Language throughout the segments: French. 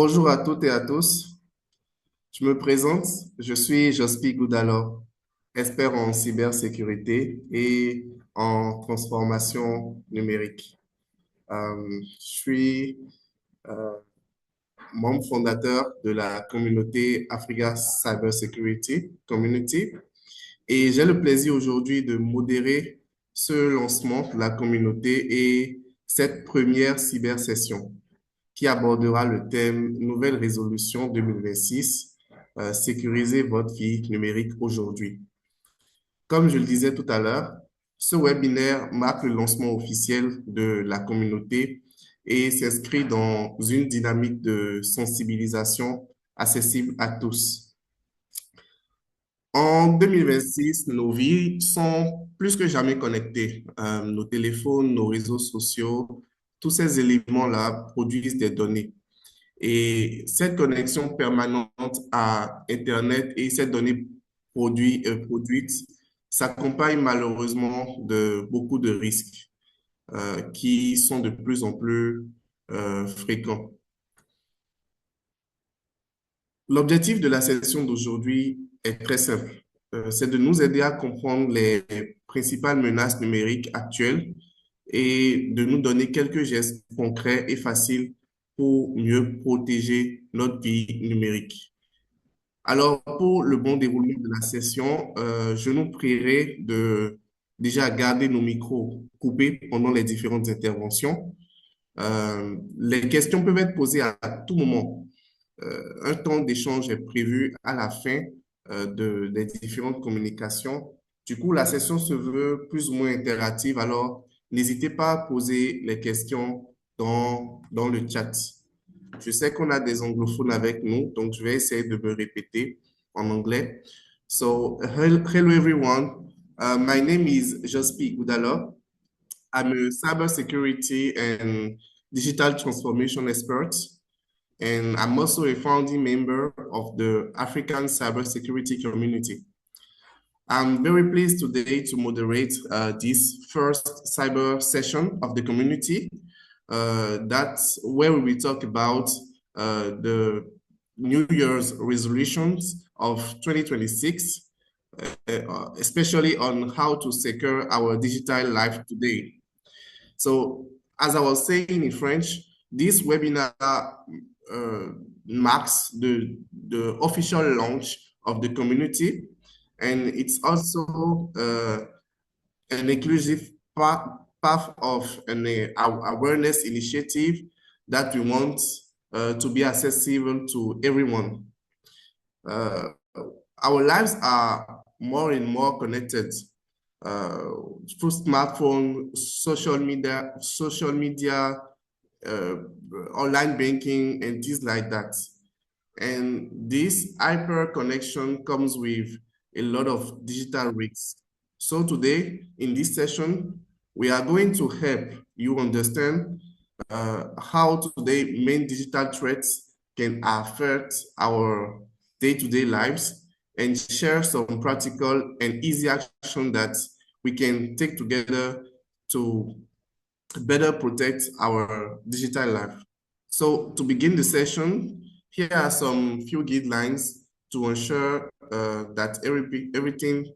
Bonjour à toutes et à tous. Je me présente, je suis Jospi Goudalor, expert en cybersécurité et en transformation numérique. Je suis euh, membre fondateur de la communauté Africa Cybersecurity Community et j'ai le plaisir aujourd'hui de modérer ce lancement de la communauté et cette première cybersession qui abordera le thème Nouvelles résolutions 2026, sécurisez votre vie numérique aujourd'hui. Comme je le disais tout à l'heure, ce webinaire marque le lancement officiel de la communauté et s'inscrit dans une dynamique de sensibilisation accessible à tous. En 2026, nos vies sont plus que jamais connectées. Nos téléphones, nos réseaux sociaux, tous ces éléments-là produisent des données. Et cette connexion permanente à Internet et ces données produites s'accompagne malheureusement de beaucoup de risques qui sont de plus en plus fréquents. L'objectif de la session d'aujourd'hui est très simple. C'est de nous aider à comprendre les principales menaces numériques actuelles et de nous donner quelques gestes concrets et faciles pour mieux protéger notre vie numérique. Alors, pour le bon déroulement de la session, je nous prierai de déjà garder nos micros coupés pendant les différentes interventions. Les questions peuvent être posées à tout moment. Un temps d'échange est prévu à la fin des différentes communications. Du coup, la session se veut plus ou moins interactive, alors n'hésitez pas à poser les questions dans le chat. Je sais qu'on a des anglophones avec nous, donc je vais essayer de me répéter en anglais. So, hello everyone. My name is Jospi Goudalo. I'm a cybersecurity and digital transformation expert, and I'm also a founding member of the African cybersecurity community. I'm very pleased today to moderate this first cyber session of the community. That's where we will talk about the New Year's resolutions of 2026, especially on how to secure our digital life today. So, as I was saying in French, this webinar marks the official launch of the community, and it's also an inclusive path of an awareness initiative that we want to be accessible to everyone. Our lives are more and more connected through smartphone, social media, uh, online banking, and things like that. And this hyper connection comes with a lot of digital risks. So today, in this session, we are going to help you understand how today main digital threats can affect our day-to-day lives and share some practical and easy action that we can take together to better protect our digital life. So to begin the session, here are some few guidelines to ensure that everything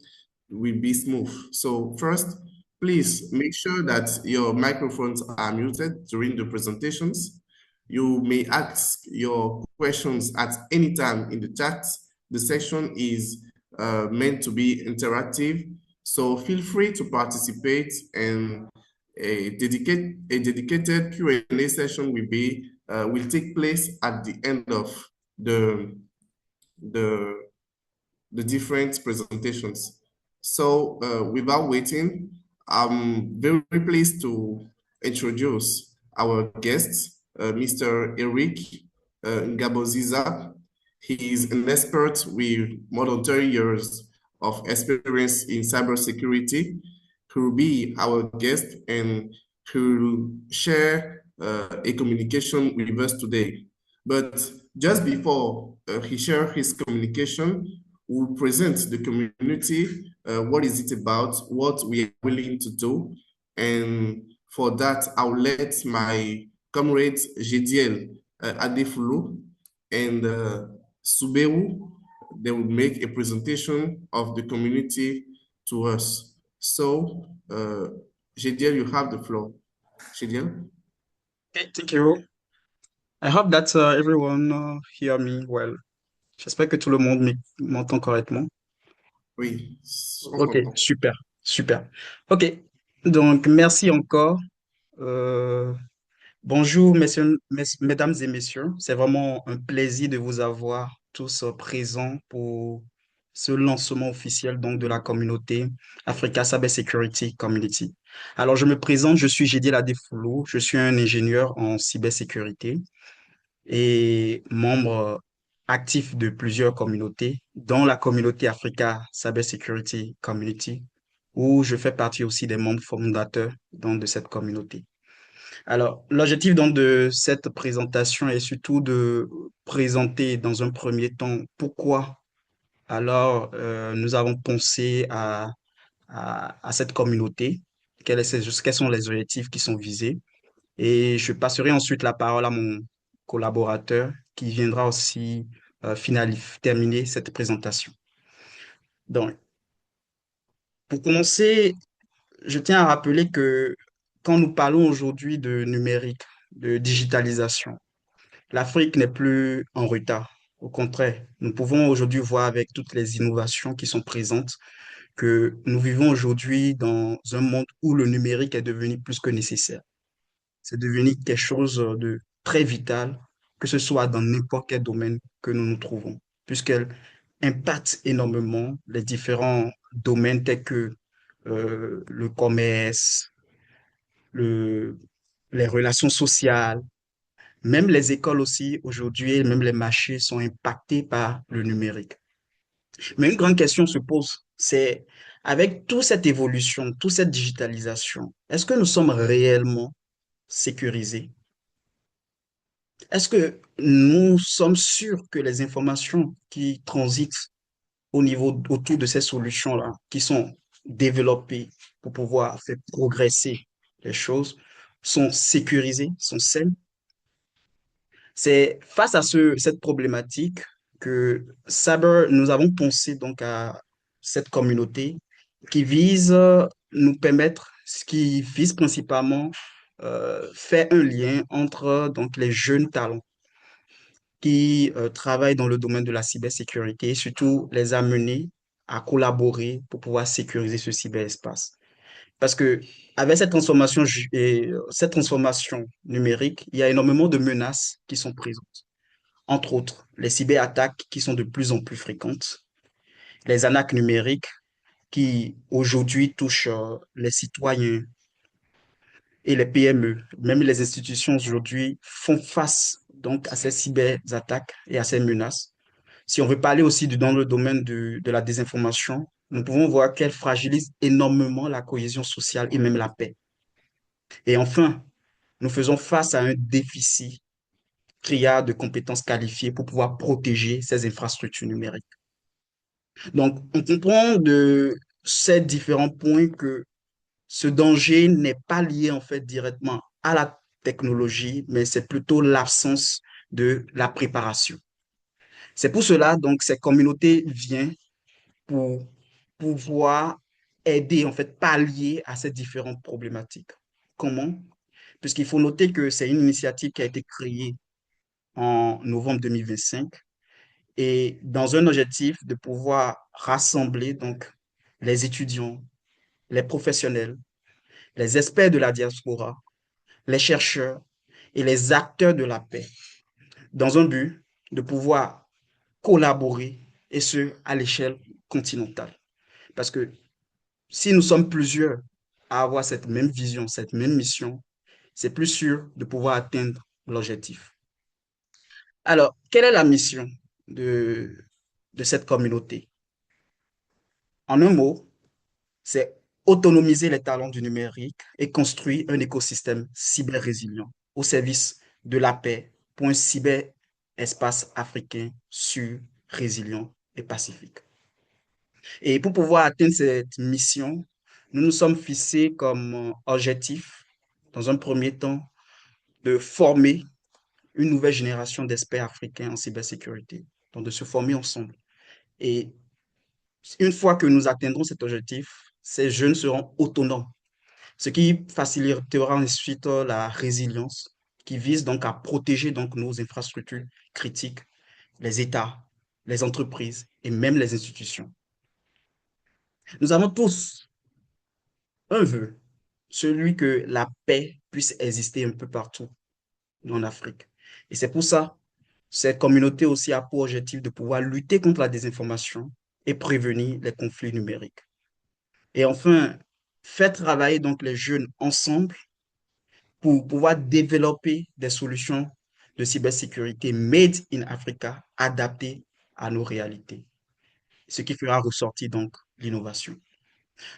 will be smooth. So first, please make sure that your microphones are muted during the presentations. You may ask your questions at any time in the chat. The section is meant to be interactive, so feel free to participate, and a dedicated Q&A session will take place at the end of the the the different presentations. So without waiting, I'm very pleased to introduce our guest, Mr. Eric Ngaboziza. He is an expert with more than 30 years of experience in cybersecurity. He will be our guest and he will share a communication with us today. But just before he shares his communication, we'll present the community, what is it about, what we are willing to do. And for that, I'll let my comrade Jediel Adefulu and Suberu, they will make a presentation of the community to us. So, Jediel, you have the floor. Jediel? Okay, thank you. I hope that everyone hear me well. J'espère que tout le monde m'entend correctement. Oui, on Ok, t'entend. super, super. Ok, donc merci encore. Euh, Bonjour, messieurs, mesdames et messieurs. C'est vraiment un plaisir de vous avoir tous présents pour ce lancement officiel donc, de la communauté Africa Cybersecurity Community. Alors, je me présente, je suis Gédiel Adefoulou, je suis un ingénieur en cybersécurité et membre actif de plusieurs communautés, dont la communauté Africa Cybersecurity Community, où je fais partie aussi des membres fondateurs donc, de cette communauté. Alors, l'objectif donc de cette présentation est surtout de présenter dans un premier temps pourquoi alors nous avons pensé à cette communauté, quels sont les objectifs qui sont visés. Et je passerai ensuite la parole à mon collaborateur qui viendra aussi terminer cette présentation. Donc, pour commencer, je tiens à rappeler que quand nous parlons aujourd'hui de numérique, de digitalisation, l'Afrique n'est plus en retard. Au contraire, nous pouvons aujourd'hui voir avec toutes les innovations qui sont présentes que nous vivons aujourd'hui dans un monde où le numérique est devenu plus que nécessaire. C'est devenu quelque chose de très vital, que ce soit dans n'importe quel domaine que nous nous trouvons, puisqu'elle impacte énormément les différents domaines tels que le commerce, le, les relations sociales, même les écoles aussi, aujourd'hui, même les marchés sont impactés par le numérique. Mais une grande question se pose, c'est avec toute cette évolution, toute cette digitalisation, est-ce que nous sommes réellement sécurisés? Est-ce que nous sommes sûrs que les informations qui transitent autour de ces solutions-là, qui sont développées pour pouvoir faire progresser les choses, sont sécurisées, sont saines? C'est face à cette problématique que nous avons pensé donc à cette communauté qui vise nous permettre, ce qui vise principalement faire un lien entre donc les jeunes talents qui travaillent dans le domaine de la cybersécurité et surtout les amener à collaborer pour pouvoir sécuriser ce cyberespace. Parce que avec cette transformation numérique, il y a énormément de menaces qui sont présentes. Entre autres, les cyberattaques qui sont de plus en plus fréquentes, les arnaques numériques qui aujourd'hui touchent les citoyens et les PME, même les institutions aujourd'hui font face donc à ces cyberattaques et à ces menaces. Si on veut parler aussi dans le domaine de la désinformation, nous pouvons voir qu'elle fragilise énormément la cohésion sociale et même la paix. Et enfin, nous faisons face à un déficit criard de compétences qualifiées pour pouvoir protéger ces infrastructures numériques. Donc, on comprend de ces différents points que ce danger n'est pas lié en fait directement à la technologie, mais c'est plutôt l'absence de la préparation. C'est pour cela donc cette communauté vient pour pouvoir aider en fait pallier à ces différentes problématiques. Comment? Puisqu'il faut noter que c'est une initiative qui a été créée en novembre 2025 et dans un objectif de pouvoir rassembler donc les étudiants, les professionnels, les experts de la diaspora, les chercheurs et les acteurs de la paix dans un but de pouvoir collaborer et ce à l'échelle continentale. Parce que si nous sommes plusieurs à avoir cette même vision, cette même mission, c'est plus sûr de pouvoir atteindre l'objectif. Alors, quelle est la mission de cette communauté? En un mot, c'est autonomiser les talents du numérique et construire un écosystème cyber résilient au service de la paix pour un cyberespace africain sûr, résilient et pacifique. Et pour pouvoir atteindre cette mission, nous nous sommes fixés comme objectif, dans un premier temps, de former une nouvelle génération d'experts africains en cybersécurité, donc de se former ensemble. Et une fois que nous atteindrons cet objectif, ces jeunes seront autonomes, ce qui facilitera ensuite la résilience, qui vise donc à protéger donc nos infrastructures critiques, les États, les entreprises et même les institutions. Nous avons tous un vœu, celui que la paix puisse exister un peu partout en Afrique. Et c'est pour ça, cette communauté aussi a pour objectif de pouvoir lutter contre la désinformation et prévenir les conflits numériques. Et enfin, faire travailler donc les jeunes ensemble pour pouvoir développer des solutions de cybersécurité made in Africa adaptées à nos réalités, ce qui fera ressortir donc l'innovation.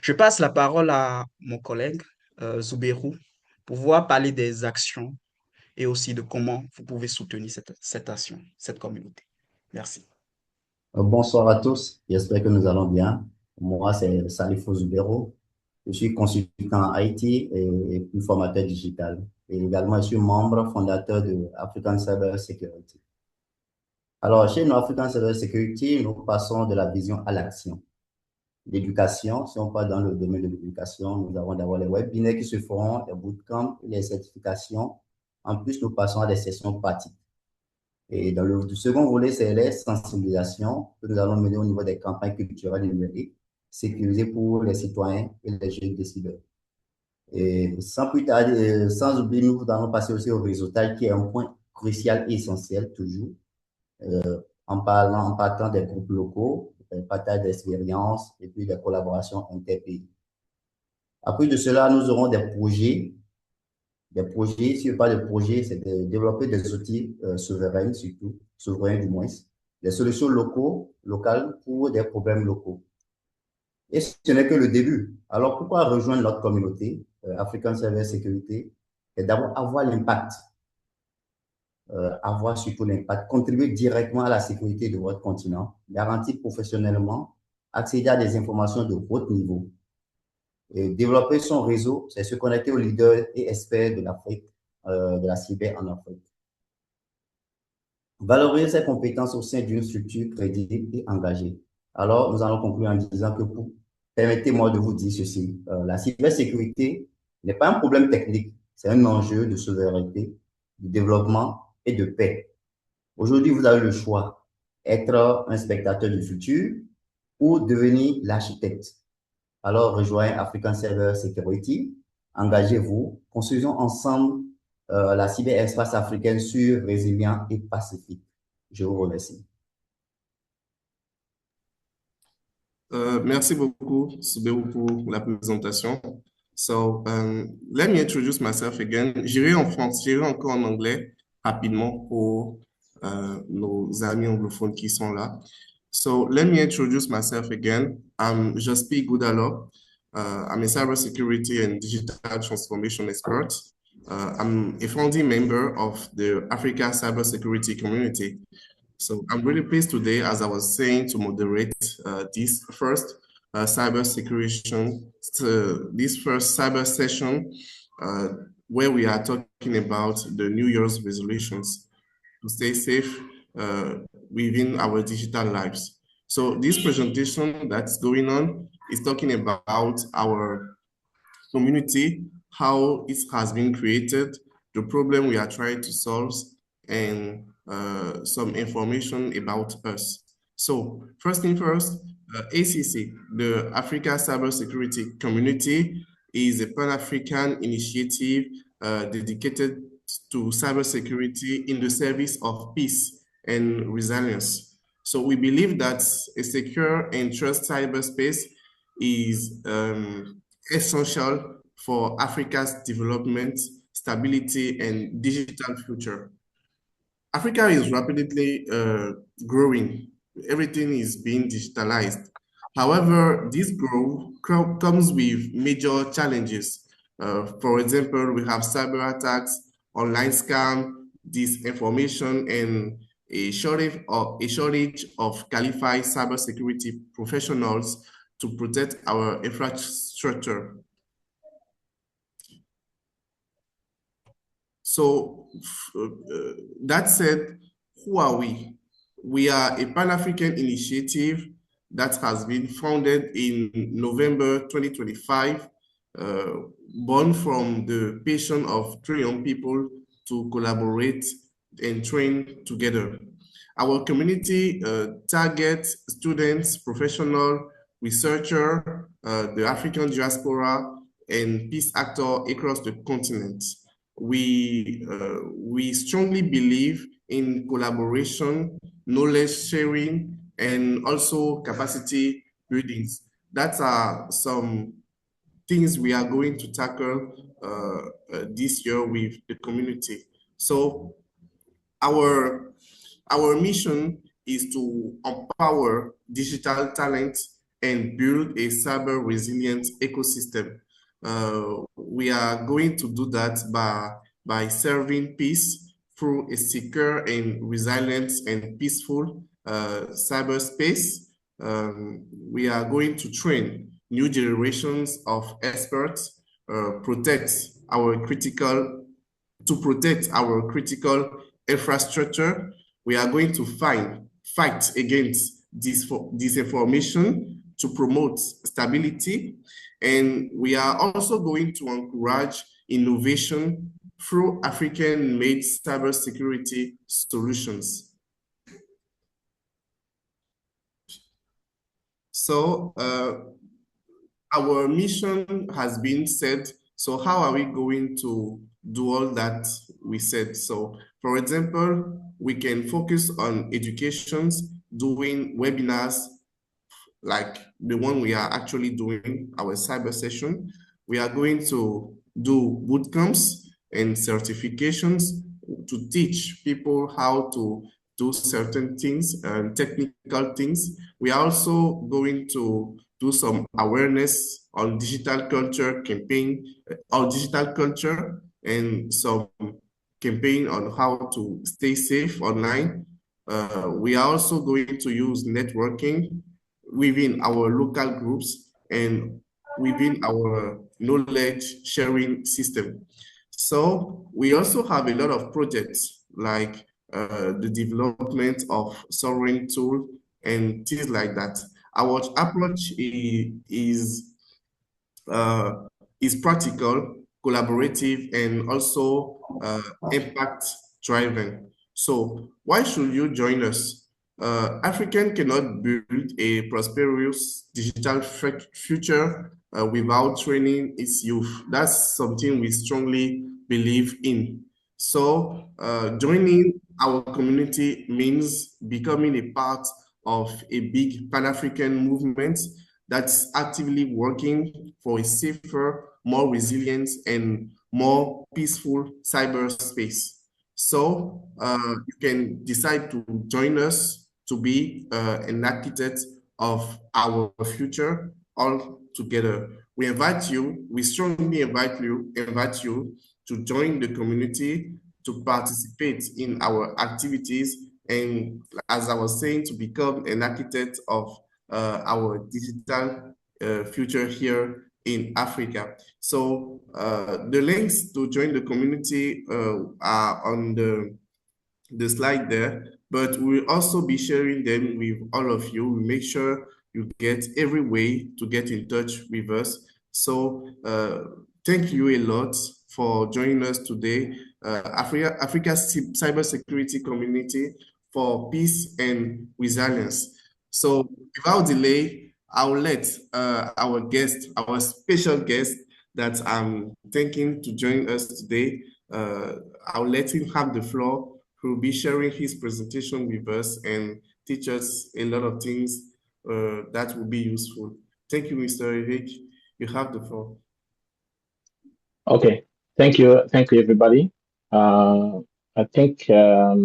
Je passe la parole à mon collègue Zouberou pour pouvoir parler des actions et aussi de comment vous pouvez soutenir cette action, cette communauté. Merci. Bonsoir à tous, j'espère que nous allons bien. Moi, c'est Salifo Zubero. Je suis consultant IT et puis formateur digital. Et également, je suis membre fondateur de African Cyber Security. Alors, chez nous, African Cyber Security, nous passons de la vision à l'action. L'éducation, si on part dans le domaine de l'éducation, nous avons d'abord les webinaires qui se feront, les bootcamps, les certifications. En plus, nous passons à des sessions pratiques. Et dans le second volet, c'est les sensibilisations que nous allons mener au niveau des campagnes culturelles numériques, sécurisées pour les citoyens et les jeunes décideurs. Et sans plus tarder, sans oublier, nous allons passer aussi au réseautage, qui est un point crucial et essentiel toujours, en partant des groupes locaux, partage d'expériences et puis des collaborations interpays. Après de cela, nous aurons des projets. Si je parle de projets, c'est de développer des outils souverains, surtout, souverains du moins, des solutions locales pour des problèmes locaux. Et ce n'est que le début. Alors, pourquoi rejoindre notre communauté, African Cyber Security? C'est d'abord avoir l'impact, avoir surtout l'impact, contribuer directement à la sécurité de votre continent, garantir professionnellement, accéder à des informations de votre niveau. Et développer son réseau, c'est se connecter aux leaders et experts de l'Afrique, de la cyber en Afrique. Valoriser ses compétences au sein d'une structure crédible et engagée. Alors, nous allons conclure en disant que permettez-moi de vous dire ceci. La cybersécurité n'est pas un problème technique, c'est un enjeu de souveraineté, de développement et de paix. Aujourd'hui, vous avez le choix, être un spectateur du futur ou devenir l'architecte. Alors, rejoignez African Cyber Security, engagez-vous, construisons ensemble la cyberespace africaine sûre, résilient et pacifique. Je vous remercie. Merci beaucoup, Subeu, pour la présentation. So, let me introduce myself again. J'irai en français, j'irai encore en anglais rapidement pour nos amis anglophones qui sont là. So, let me introduce myself again. I'm Jaspi Goudalo. I'm a cybersecurity and digital transformation expert. I'm a founding member of the Africa Cybersecurity Community. So I'm really pleased today, as I was saying, to moderate this first cyber session where we are talking about the New Year's resolutions to stay safe within our digital lives. So this presentation that's going on is talking about our community, how it has been created, the problem we are trying to solve, and some information about us. So first thing first, ACC, the Africa Cybersecurity Community, is a Pan-African initiative dedicated to cybersecurity in the service of peace and resilience. So we believe that a secure and trust cyberspace is essential for Africa's development, stability, and digital future. Africa is rapidly growing. Everything is being digitalized. However, this growth comes with major challenges. For example, we have cyber attacks, online scam, disinformation, and a shortage of qualified cybersecurity professionals to protect our infrastructure. So that said, who are we? We are a Pan-African initiative that has been founded in November 2025, born from the passion of 3 young people to collaborate and train together. Our community targets students, professionals, researchers, the African diaspora, and peace actors across the continent. We strongly believe in collaboration, knowledge sharing, and also capacity buildings. That are some things we are going to tackle this year with the community. So our mission is to empower digital talent and build a cyber resilient ecosystem. We are going to do that by serving peace through a secure and resilient and peaceful cyberspace. We are going to train new generations of experts, protect our critical infrastructure. We are going to fight against disinformation to promote stability. And we are also going to encourage innovation through African-made cybersecurity solutions. So our mission has been set. So how are we going to do all that we said? So for example, we can focus on educations, doing webinars like the one we are actually doing, our cyber session. We are going to do boot camps and certifications to teach people how to do certain things and technical things. We are also going to do some awareness on digital culture campaign, on digital culture, and some campaign on how to stay safe online. We are also going to use networking within our local groups and within our knowledge sharing system. So we also have a lot of projects like the development of sovereign tool and things like that. Our approach is practical, collaborative, and also impact driven. So why should you join us? African cannot build a prosperous digital future without training its youth. That's something we strongly believe in. So joining our community means becoming a part of a big Pan-African movement that's actively working for a safer, more resilient, and more peaceful cyberspace. So you can decide to join us to be an architect of our future all together. We strongly invite you to join the community, to participate in our activities, and as I was saying, to become an architect of our digital future here in Africa. So the links to join the community are on the slide there, but we'll also be sharing them with all of you. We make sure you get every way to get in touch with us. So thank you a lot for joining us today. Africa's cybersecurity community for peace and resilience. So without delay, I'll let our special guest that I'm thanking to join us today, I'll let him have the floor. He'll be sharing his presentation with us and teach us a lot of things that will be useful. Thank you, Mr. Eric. You have the floor. Okay, thank you, everybody. I think, are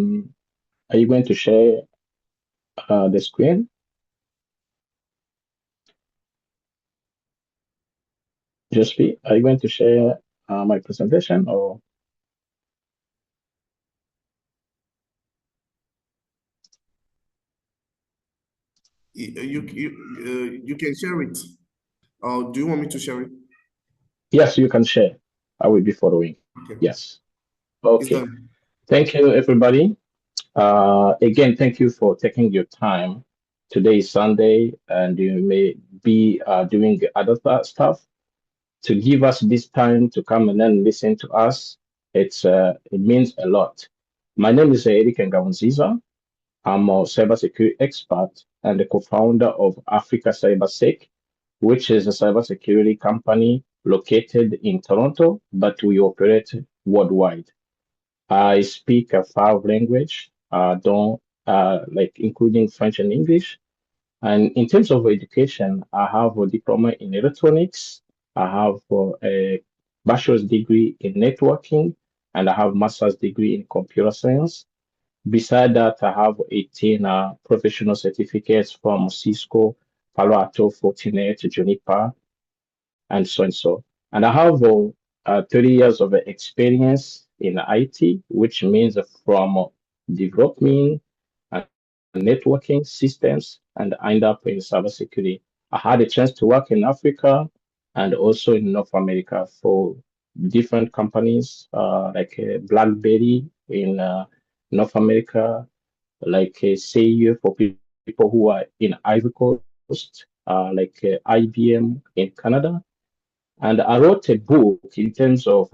you going to share the screen? Josephine, are you going to share my presentation or? You can share it. Or do you want me to share it? Yes, you can share. I will be following. Okay. Yes. It's Okay. done. Thank you, everybody. Again, thank you for taking your time. Today is Sunday, and you may be doing other stuff. To give us this time to come and then listen to us, it means a lot. My name is Eric Ngaunziza. I'm a cybersecurity expert and the co-founder of Africa CyberSec, which is a cybersecurity company located in Toronto, but we operate worldwide. I speak 5 languages, like including French and English. And in terms of education, I have a diploma in electronics. I have a bachelor's degree in networking, and I have master's degree in computer science. Beside that, I have 18 professional certificates from Cisco, Palo Alto, Fortinet, Juniper, and so and so. And I have 30 years of experience in IT, which means from developing and networking systems, and I end up in cybersecurity. I had a chance to work in Africa and also in North America for different companies like BlackBerry in North America, like CAU for people who are in Ivory Coast, like IBM in Canada. And I wrote a book in terms of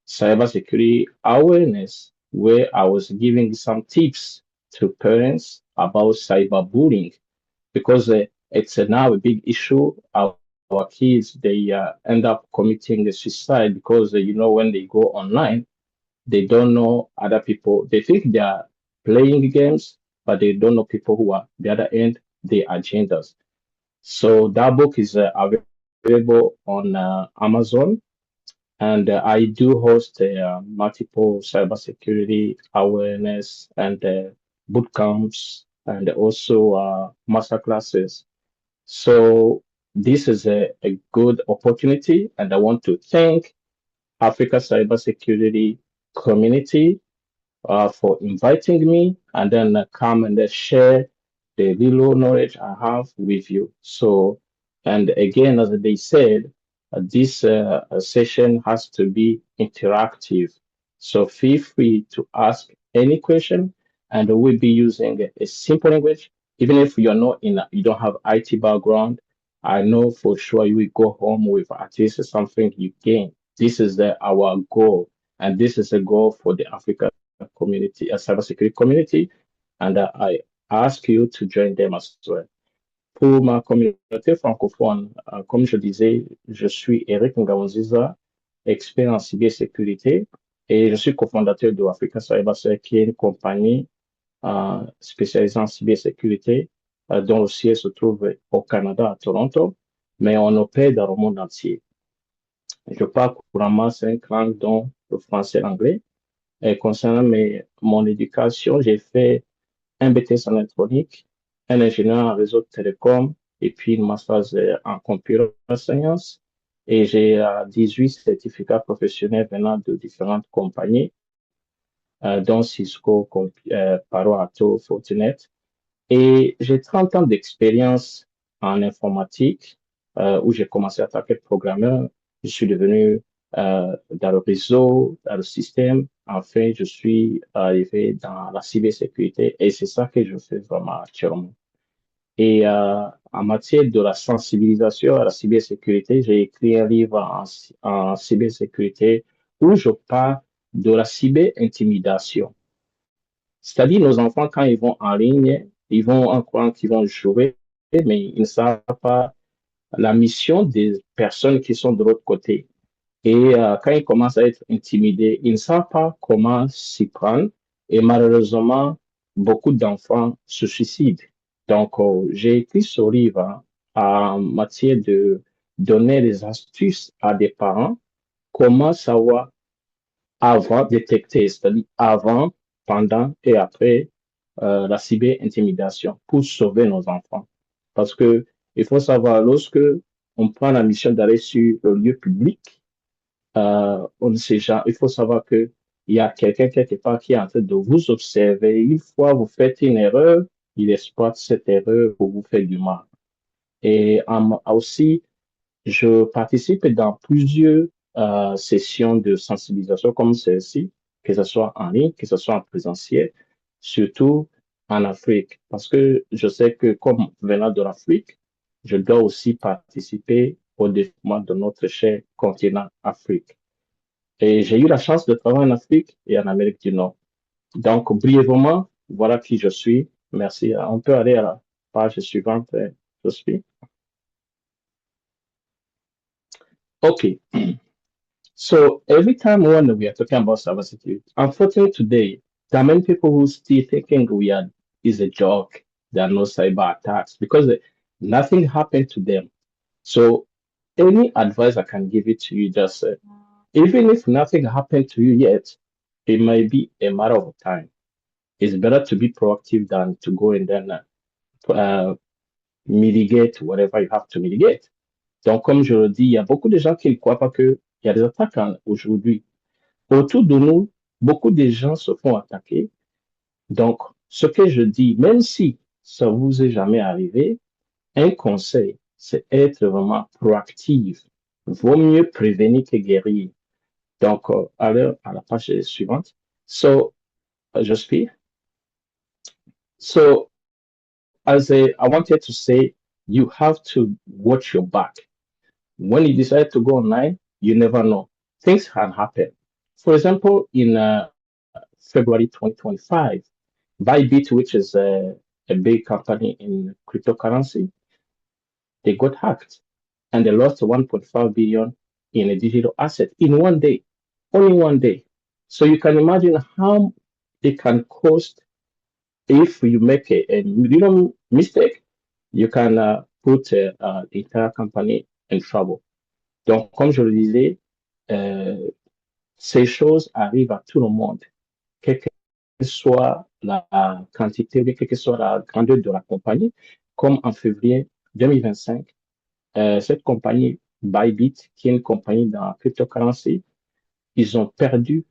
cybersecurity awareness, where I was giving some tips to parents about cyberbullying, because it's now a big issue. Our kids, they end up committing a suicide because, when they go online, they don't know other people. They think they are playing games, but they don't know people who are the other end, their agendas. So that book is available on Amazon, and I do host multiple cybersecurity awareness and boot camps, and also master classes. So this is a good opportunity, and I want to thank Africa Cybersecurity Community for inviting me, and then come and share the little knowledge I have with you. So, and again, as they said, this session has to be interactive. So feel free to ask any question, and we'll be using a simple language. Even if you're not you don't have IT background, I know for sure you will go home with at least something you gain. This is our goal, and this is a goal for the Africa community, a cybersecurity community, and I ask you to join them as well. Pour ma communauté francophone, comme je disais, je suis Eric Ngaonziza, expert en cybersécurité, et je suis cofondateur de Africa CyberSec, qui est une compagnie spécialisée en cybersécurité, dont le siège se trouve au Canada, à Toronto, mais on opère dans le monde entier. Je parle couramment 5 langues, dont le français et l'anglais. Et concernant mon éducation, j'ai fait un BTS en électronique, un ingénieur en réseau de télécom, et puis une master's en computer science. Et j'ai 18 certificats professionnels venant de différentes compagnies, dont Cisco, Palo Alto, Fortinet. Et j'ai 30 ans d'expérience en informatique, où j'ai commencé à être programmeur. Je suis devenu dans le réseau, dans le système. Enfin, je suis arrivé dans la cybersécurité, et c'est ça que je fais vraiment actuellement. Et en matière de la sensibilisation à la cybersécurité, j'ai écrit un livre en cybersécurité où je parle de la cyberintimidation. C'est-à-dire, nos enfants, quand ils vont en ligne, ils vont en croire qu'ils vont jouer, mais ils ne savent pas la mission des personnes qui sont de l'autre côté. Et quand ils commencent à être intimidés, ils ne savent pas comment s'y prendre. Et malheureusement, beaucoup d'enfants se suicident. Donc, j'ai écrit ce livre en matière de donner des astuces à des parents, comment savoir avant détecter, c'est-à-dire avant, pendant et après la cyberintimidation pour sauver nos enfants. Parce que il faut savoir, lorsque on prend la mission d'aller sur le lieu public, on ne sait jamais, il faut savoir que il y a quelqu'un quelque part qui est en train de vous observer. Une fois vous faites une erreur, il exploite cette erreur pour vous faire du mal. Et aussi, je participe dans plusieurs sessions de sensibilisation comme celle-ci, que ce soit en ligne, que ce soit en présentiel, surtout en Afrique. Parce que je sais que comme venant de l'Afrique, je dois aussi participer au développement de notre cher continent Afrique. Et j'ai eu la chance de travailler en Afrique et en Amérique du Nord. Donc, brièvement, voilà qui je suis. Merci. On peut aller à la page suivante. Je suis. Okay. So every time when we are talking about cybersecurity, unfortunately today, there are many people who still thinking we are is a joke. There are no cyber attacks because nothing happened to them. So any advice I can give it to you, just even if nothing happened to you yet, it might be a matter of time. It's better to be proactive than to go and then mitigate whatever you have to mitigate. Donc, comme je le dis, il y a beaucoup de gens qui ne croient pas qu'il y a des attaques aujourd'hui. Autour de nous, beaucoup de gens se font attaquer. Donc, ce que je dis, même si ça vous est jamais arrivé, un conseil, c'est être vraiment proactif. Vaut mieux prévenir que guérir. Donc, allez à la page suivante. So, je suis. So, I wanted to say, you have to watch your back. When you decide to go online, you never know. Things can happen. For example, in February 2025, Bybit, which is a big company in cryptocurrency, they got hacked and they lost 1.5 billion in a digital asset in one day, only one day. So you can imagine how it can cost if you make a little mistake, you can put the entire company in trouble. Donc, comme je le disais, ces choses arrivent à tout le monde, quelle que soit la quantité, quelle que soit la grandeur de la compagnie. Comme en février 2025, cette compagnie Bybit, qui est une compagnie dans la cryptocurrency, ils ont perdu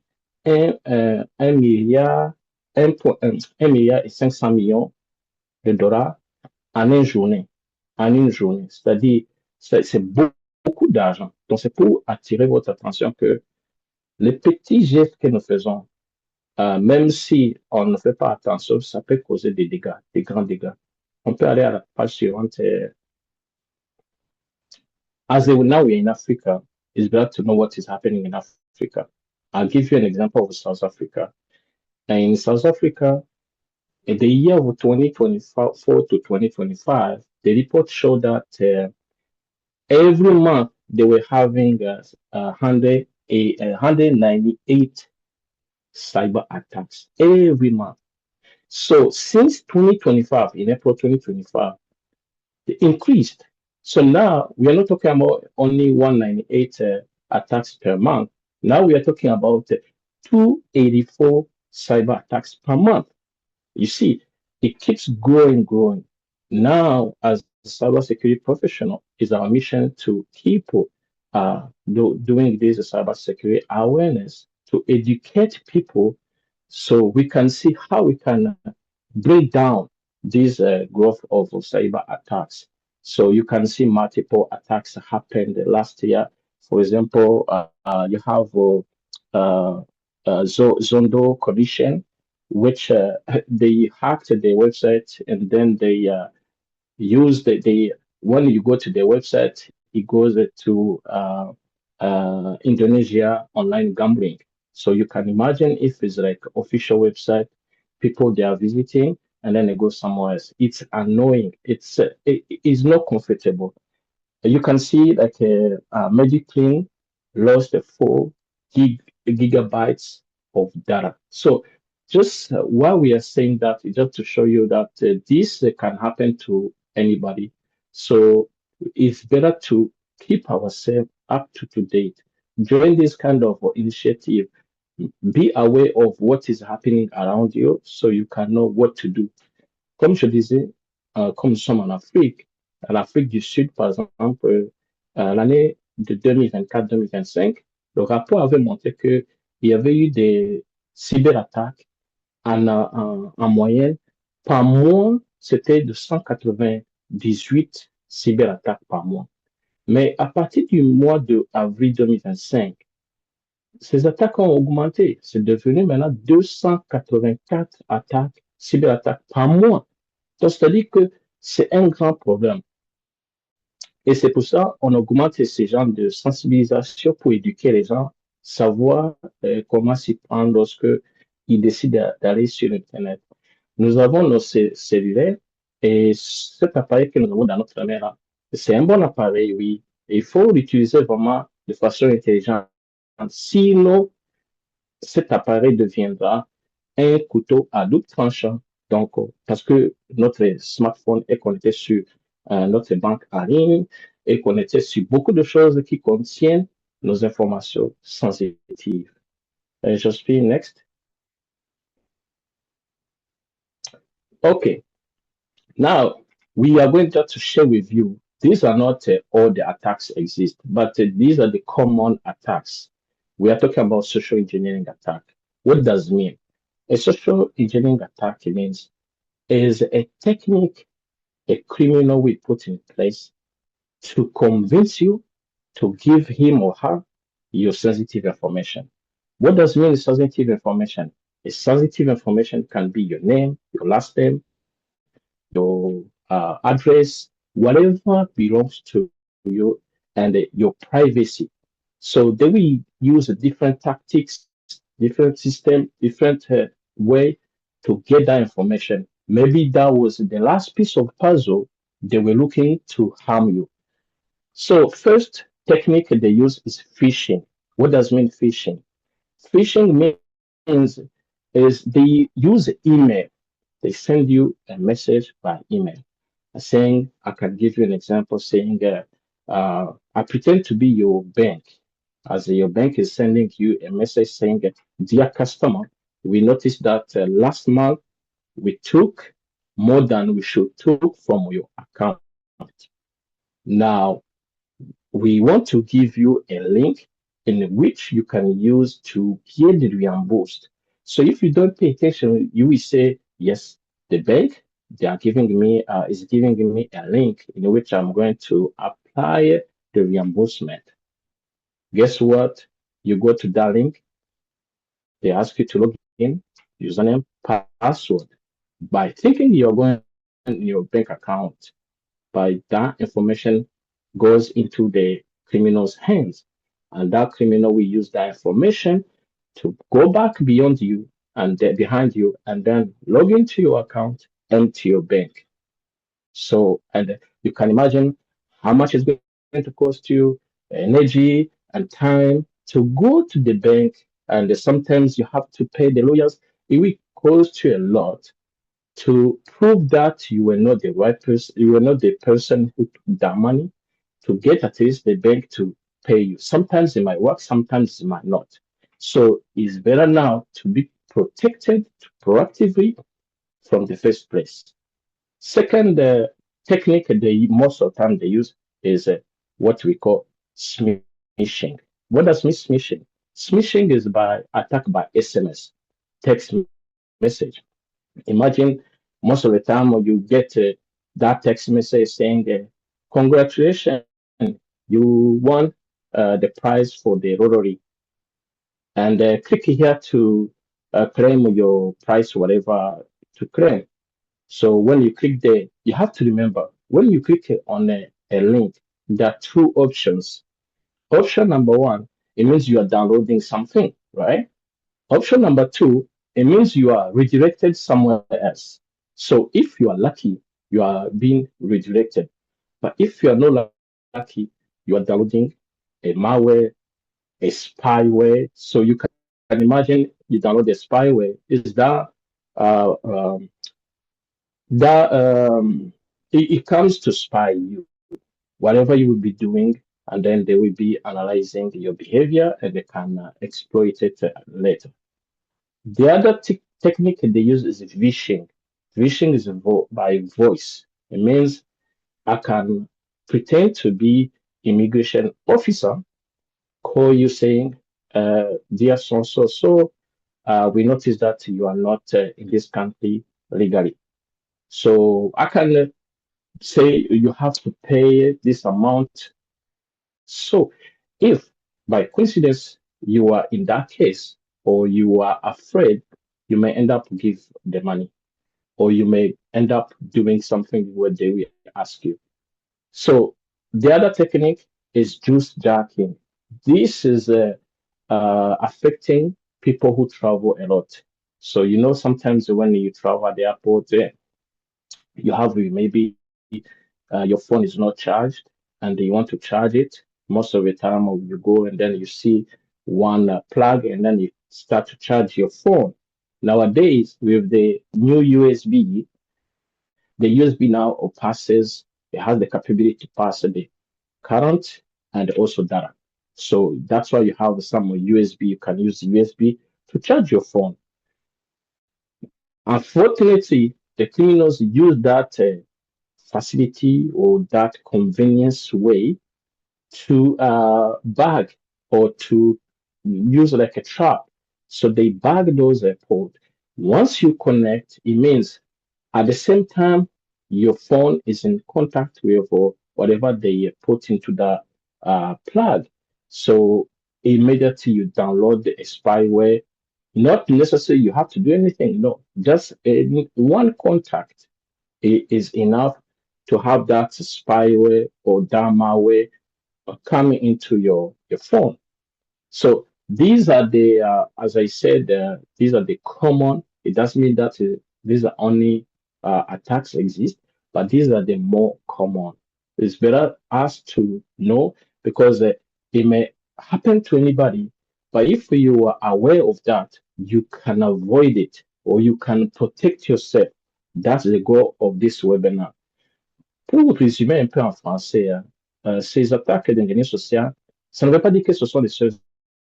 1 milliard et 500 millions de dollars en une journée. C'est-à-dire, c'est beaucoup d'argent. Donc, c'est pour attirer votre attention que les petits gestes que nous faisons, même si on ne fait pas attention, ça peut causer des dégâts, des grands dégâts. On peut aller à la page suivante. Now we're in Africa, it's better to know what is happening in Africa. I'll give you an example of South Africa. And in South Africa, in the year of 2024 to 2025, the report showed that every month they were having 198 cyber attacks every month. So since 2025, in April 2025, it increased. So now we are not talking about only 198 attacks per month. Now we are talking about 284 cyber attacks per month. You see, it keeps growing. Now, as a cybersecurity professional, it's our mission to keep doing this cybersecurity awareness, to educate people so we can see how we can break down this growth of cyber attacks. So you can see multiple attacks happened last year. For example, you have Zondo Collision, which they hacked their website and then they used when you go to their website, it goes to Indonesia online gambling. So you can imagine if it's like official website, people they are visiting and then they go somewhere else. It's annoying. It's not comfortable. You can see like Mediclean lost 4 gigabytes of data. So just while we are saying that, just to show you that this can happen to anybody. So it's better to keep ourselves up to date. During this kind of initiative, be aware of what is happening around you so you can know what to do. Comme je disais, comme nous sommes en Afrique du Sud, par exemple, l'année de 2024-2025, le rapport avait montré qu'il y avait eu des cyberattaques en moyenne. Par mois, c'était de 198 cyberattaques par mois. Mais à partir du mois d'avril 2025, ces attaques ont augmenté. C'est devenu maintenant 284 attaques, cyberattaques par mois. Donc, c'est-à-dire que c'est un grand problème. Et c'est pour ça qu'on augmente ces genres de sensibilisation pour éduquer les gens, savoir comment s'y prendre lorsque ils décident d'aller sur Internet. Nous avons nos cellulaires et cet appareil que nous avons dans notre main là, c'est un bon appareil, oui. Et il faut l'utiliser vraiment de façon intelligente. Sinon, cet appareil deviendra un couteau à double tranchant. Donc, parce que notre smartphone est connecté sur notre banque en ligne, est connecté sur beaucoup de choses qui contiennent nos informations sensitives. Just be next. Okay. Now, we are going to share with you, these are not all the attacks exist, but these are the common attacks. We are talking about social engineering attack. What does it mean? A social engineering attack means is a technique a criminal will put in place to convince you to give him or her your sensitive information. What does it mean sensitive information? A sensitive information can be your name, your last name, your address, whatever belongs to you and your privacy. So they will use different tactics, different system, different way to get that information. Maybe that was the last piece of puzzle they were looking to harm you. So first technique they use is phishing. What does mean phishing? Phishing means is they use email. They send you a message by email saying, I can give you an example saying, I pretend to be your bank. As your bank is sending you a message saying, dear customer, we noticed that last month we took more than we should took from your account. Now, we want to give you a link in which you can use to get reimbursed. So if you don't pay attention, you will say, yes, the bank, they are giving me, is giving me a link in which I'm going to apply the reimbursement. Guess what? You go to that link, they ask you to log in, username, password. By thinking you're going in your bank account, by that information goes into the criminal's hands. And that criminal will use that information to go back beyond you and behind you and then log into your account, empty your bank. So, and you can imagine how much it's going to cost you energy and time to go to the bank. And sometimes you have to pay the lawyers. It will cost you a lot to prove that you were not the right person, you were not the person who took that money to get at least the bank to pay you. Sometimes it might work, sometimes it might not. So it's better now to be protected proactively from the first place. Second technique they most of the time they use is what we call smishing. What does mean smishing? Smishing is by attack by SMS, text message. Imagine most of the time when you get that text message saying, congratulations, you won the prize for the lottery. And click here to claim your prize, whatever to claim. So when you click there, you have to remember, when you click on a link, there are two options. Option number one, it means you are downloading something, right? Option number two, it means you are redirected somewhere else. So if you are lucky, you are being redirected. But if you are not lucky, you are downloading a malware, a spyware. So you can imagine you download the spyware. Is that it comes to spy you, whatever you will be doing, and then they will be analyzing your behavior and they can exploit it later. The other technique they use is phishing. Phishing is by voice. It means I can pretend to be immigration officer, call you saying, dear so, we noticed that you are not in this country legally. So I can say you have to pay this amount. So if by coincidence you are in that case, or you are afraid, you may end up give the money, or you may end up doing something where they will ask you. So the other technique is juice jacking. This is affecting people who travel a lot. So sometimes when you travel at the airport, you have maybe your phone is not charged and you want to charge it. Most of the time you go and then you see one plug and then you start to charge your phone. Nowadays, with the new USB, the USB now passes, it has the capability to pass the current and also data. So that's why you have some USB, you can use USB to charge your phone. Unfortunately, the criminals use that facility or that convenience way to bag or to use like a trap. So they bag those ports. Once you connect, it means at the same time your phone is in contact with or whatever they put into the plug. So immediately you download the spyware. Not necessarily you have to do anything. No, just one contact is enough to have that spyware or that malware coming into your phone. So these are the, as I said, these are the common. It doesn't mean that these are only attacks exist, but these are the more common. It's better us to know because it may happen to anybody, but if you are aware of that, you can avoid it or you can protect yourself. That's the goal of this webinar. Pour vous résumer un peu en français, ces attaques d'ingénierie sociale, ça ne veut pas dire que ce sont les seules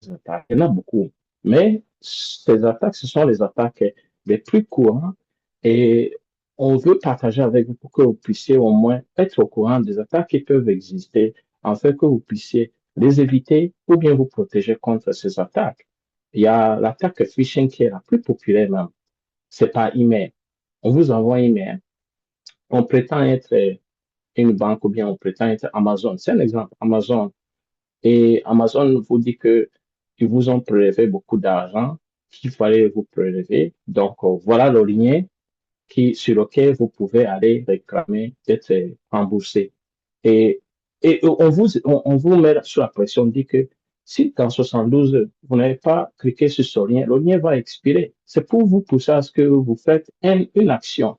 attaques. Il y en a beaucoup. Mais ces attaques, ce sont les attaques les plus courantes et on veut partager avec vous pour que vous puissiez au moins être au courant des attaques qui peuvent exister afin que vous puissiez les éviter ou bien vous protéger contre ces attaques. Il y a l'attaque phishing qui est la plus populaire même. C'est par email. On vous envoie un email. On prétend être une banque ou bien on prétend être Amazon. C'est un exemple, Amazon. Et Amazon vous dit que ils vous ont prélevé beaucoup d'argent qu'il fallait vous prélever. Donc, voilà le lien sur lequel vous pouvez aller réclamer d'être remboursé. Et on vous met sous la pression, on dit que si dans 72 heures, vous n'avez pas cliqué sur ce lien, le lien va expirer. C'est pour vous pousser à ce que vous faites une action.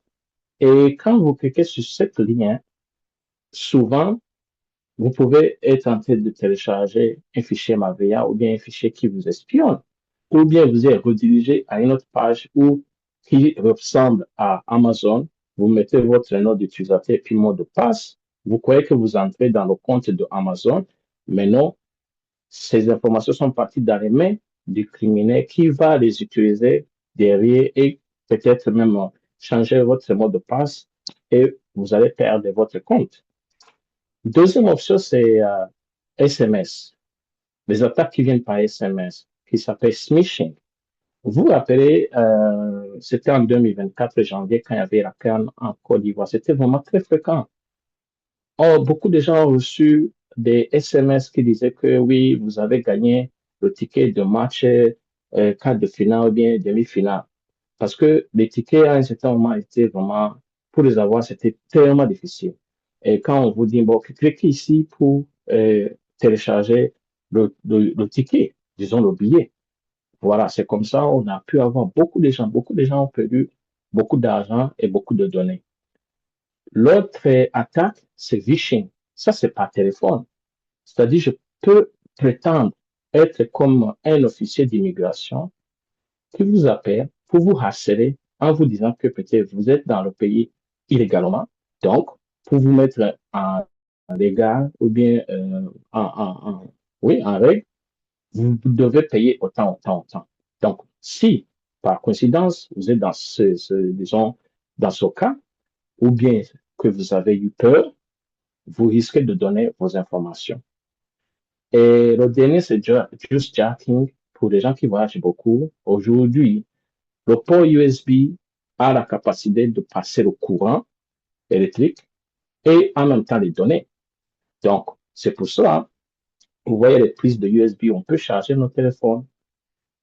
Et quand vous cliquez sur cette lien, souvent, vous pouvez être en train de télécharger un fichier malveillant ou bien un fichier qui vous espionne, ou bien vous êtes redirigé à une autre page qui ressemble à Amazon. Vous mettez votre nom d'utilisateur et puis mot de passe. Vous croyez que vous entrez dans le compte de Amazon, mais non, ces informations sont parties dans les mains du criminel qui va les utiliser derrière et peut-être même changer votre mot de passe et vous allez perdre votre compte. Deuxième option, c'est SMS. Les attaques qui viennent par SMS, qui s'appellent smishing. Vous vous rappelez, c'était en 2024, janvier, quand il y avait la CAN en Côte d'Ivoire. C'était vraiment très fréquent. Or, beaucoup de gens ont reçu des SMS qui disaient que oui, vous avez gagné le ticket de match, quart de finale ou bien demi-finale. Parce que les tickets, à un certain moment, étaient vraiment, pour les avoir, c'était tellement difficile. Et quand on vous dit, bon, cliquez ici pour télécharger le ticket, disons le billet. Voilà, c'est comme ça, on a pu avoir beaucoup de gens ont perdu beaucoup d'argent et beaucoup de données. L'autre attaque, c'est phishing. Ça, c'est par téléphone. C'est-à-dire, je peux prétendre être comme un officier d'immigration qui vous appelle pour vous harceler en vous disant que peut-être vous êtes dans le pays illégalement. Donc, pour vous mettre en légal ou bien en règle, vous devez payer autant. Donc, si par coïncidence vous êtes dans disons, dans ce cas, ou bien que vous avez eu peur, vous risquez de donner vos informations. Et le dernier, c'est just jacking pour les gens qui voyagent beaucoup. Aujourd'hui, le port USB a la capacité de passer le courant électrique et en même temps les données. Donc, c'est pour cela vous voyez les prises de USB, on peut charger nos téléphones.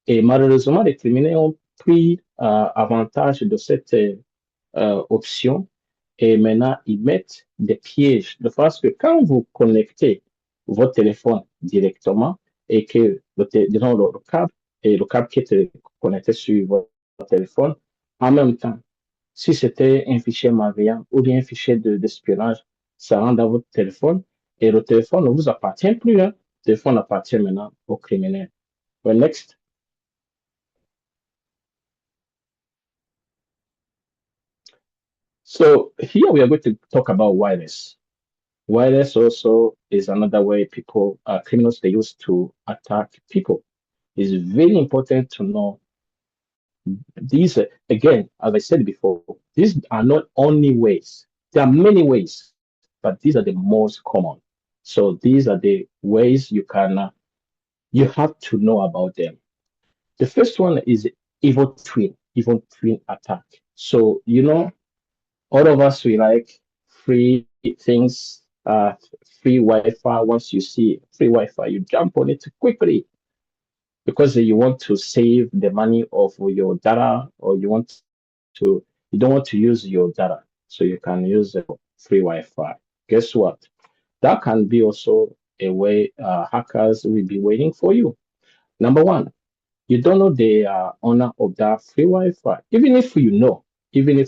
Et malheureusement, les criminels ont pris avantage de cette option et maintenant ils mettent des pièges de façon que quand vous connectez votre téléphone directement et que disons, le câble qui est connecté sur votre téléphone, en même temps, si c'était un fichier malveillant ou bien un fichier d'espionnage, ça rentre dans votre téléphone et le téléphone ne vous appartient plus. Hein. Le téléphone appartient maintenant aux criminels. Well, next. So here we are going to talk about wireless. Wireless also is another way people, criminals, they use to attack people. It's very important to know these, again, as I said before, these are not only ways. There are many ways, but these are the most common. So these are the ways you can, you have to know about them. The first one is evil twin attack. So, you know, all of us, we like free things, free Wi-Fi. Once you see free Wi-Fi, you jump on it quickly because you want to save the money of your data, or you don't want to use your data, so you can use free Wi-Fi. Guess what? That can be also a way hackers will be waiting for you. Number one, you don't know the owner of that free Wi-Fi. Even if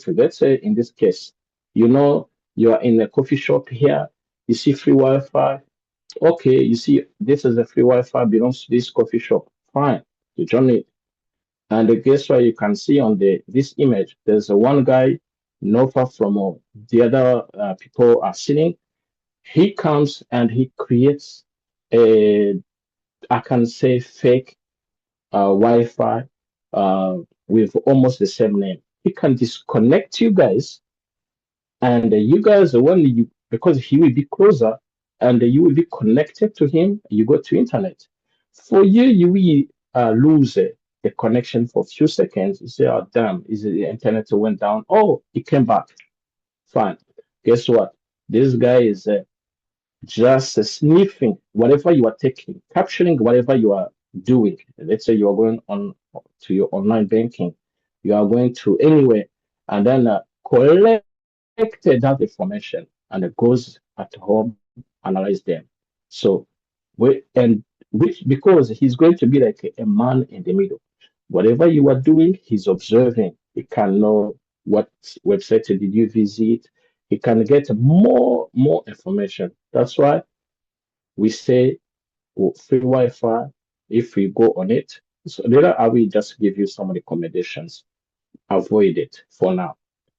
let's say in this case, you know you are in a coffee shop here, you see free Wi-Fi. Okay, you see this is a free Wi-Fi belongs to this coffee shop. Fine, you join it. And guess what? You can see on this image, there's one guy not far from the other people are sitting. He comes and he creates I can say fake Wi-Fi with almost the same name. He can disconnect you guys, and you guys, because he will be closer, and you will be connected to him. You go to internet. For you, you will lose the connection for a few seconds. You say, "Oh damn, is the internet went down?" Oh, it came back. Fine. Guess what? This guy is just sniffing whatever you are taking, capturing whatever you are doing. Let's say you are going on to your online banking, you are going to anywhere, and then collect that information, and it goes at home, analyze them. So, because he's going to be like a man in the middle. Whatever you are doing, he's observing. He can know what website did you visit. He can get more information. That's why we say free Wi-Fi, if we go on it. So later I will just give you some recommendations. Avoid it for now.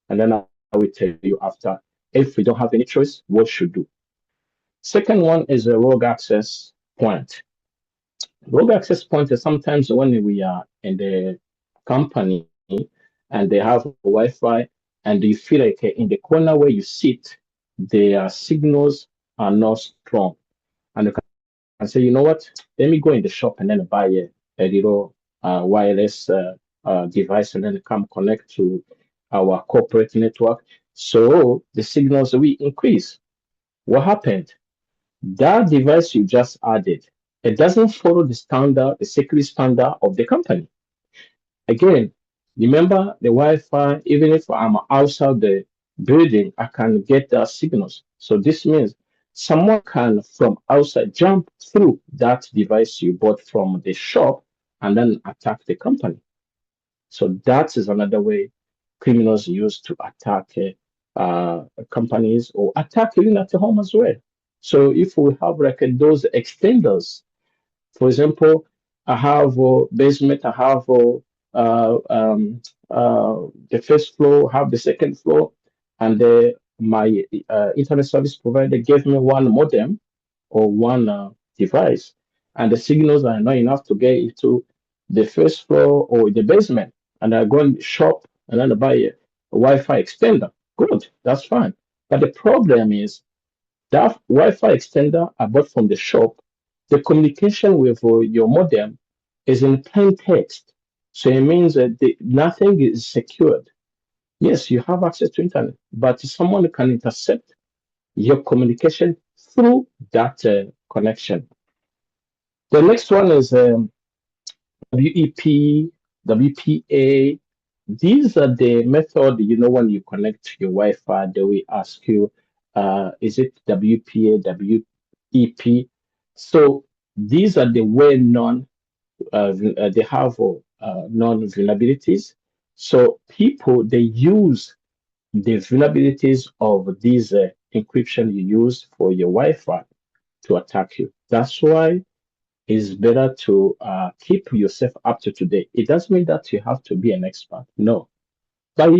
And then I will tell you after, if we don't have any choice, what should do. Second one is a rogue access point. Rogue access point is sometimes when we are in the company and they have Wi-Fi, and you feel like in the corner where you sit, their signals are not strong. And you can say, you know what, let me go in the shop and then buy a little wireless device and then come connect to our corporate network. So the signals will increase. What happened? That device you just added, it doesn't follow the standard, the security standard of the company. Again, remember the Wi-Fi, even if I'm outside the building, I can get the signals. So this means someone can from outside jump through that device you bought from the shop and then attack the company. So that is another way criminals use to attack companies or attack even at home as well. So if we have like those extenders, for example, I have a basement, I have the first floor, have the second floor, and my internet service provider gave me one modem or one device, and the signals are not enough to get into the first floor or the basement, and I go and shop and then I buy a Wi-Fi extender. Good, that's fine. But the problem is that Wi-Fi extender I bought from the shop, the communication with your modem is in plain text. So it means that nothing is secured. Yes, you have access to internet, but someone can intercept your communication through that connection. The next one is WEP, WPA. These are the method, when you connect to your Wi-Fi, they will ask you, is it WPA, WEP? So these are the well-known, they have known vulnerabilities. So people, they use the vulnerabilities of these encryption you use for your Wi-Fi to attack you. That's why it's better to keep yourself up to date. It doesn't mean that you have to be an expert. No. By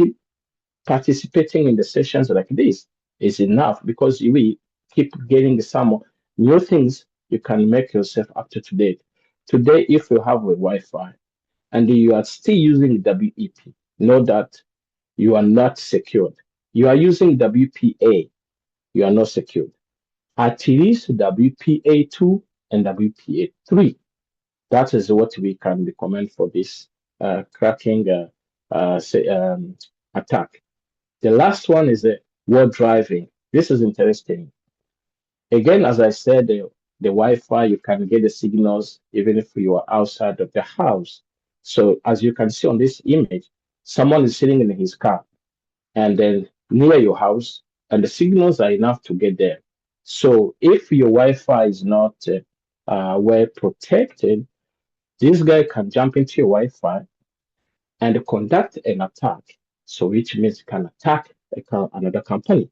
participating in the sessions like this is enough, because you will keep getting some new things. You can make yourself up to date. Today, if you have a Wi-Fi and you are still using WEP, know that you are not secured. You are using WPA, you are not secured. At least WPA2 and WPA3. That is what we can recommend for this cracking attack. The last one is the word driving. This is interesting. Again, as I said, the Wi-Fi, you can get the signals even if you are outside of the house. So as you can see on this image, someone is sitting in his car and then near your house, and the signals are enough to get there. So if your Wi-Fi is not well protected, this guy can jump into your Wi-Fi and conduct an attack. So which means he can attack another company,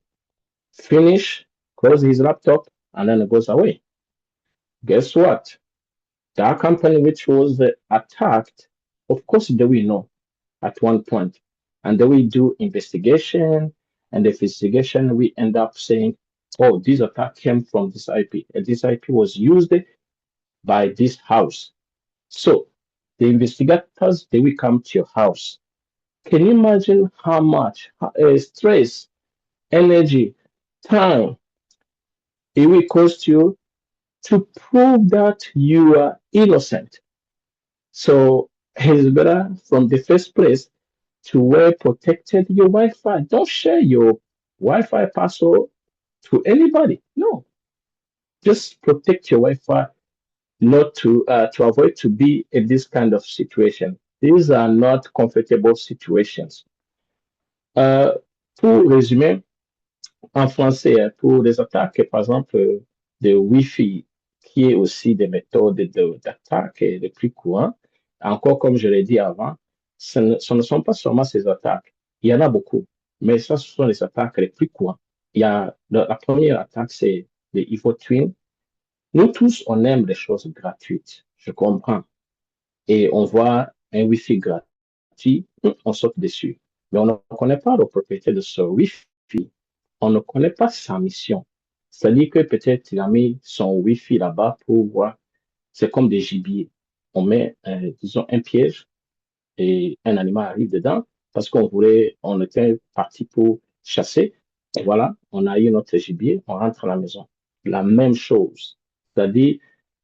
finish, close his laptop, and then it goes away. Guess what? That company which was attacked, of course they will know at one point, and they will do investigation, and the investigation will end up saying, oh, this attack came from this IP, and this IP was used by this house. So the investigators, they will come to your house. Can you imagine how much stress, energy, time it will cost you to prove that you are innocent? So it's better from the first place to well protected your Wi-Fi. Don't share your Wi-Fi password to anybody. No, just protect your Wi-Fi, not to avoid to be in this kind of situation. These are not comfortable situations. Pour résumer, en français, pour les attaques, par exemple, de Wi-Fi, qui est aussi des méthodes d'attaque les plus courantes, encore comme je l'ai dit avant, ce ne sont pas seulement ces attaques. Il y en a beaucoup, mais ça, ce sont les attaques les plus courantes. Il y a la première attaque, c'est les Evil Twin. Nous tous, on aime les choses gratuites, je comprends. Et on voit un Wi-Fi gratuit, on saute dessus. Mais on ne connaît pas le propriétaire de ce Wi-Fi. On ne connaît pas sa mission. C'est-à-dire que peut-être il a mis son Wi-Fi là-bas pour voir. C'est comme des gibiers. On met, disons, un piège et un animal arrive dedans parce on était parti pour chasser. Et voilà, on a eu notre gibier, on rentre à la maison. La même chose. C'est-à-dire,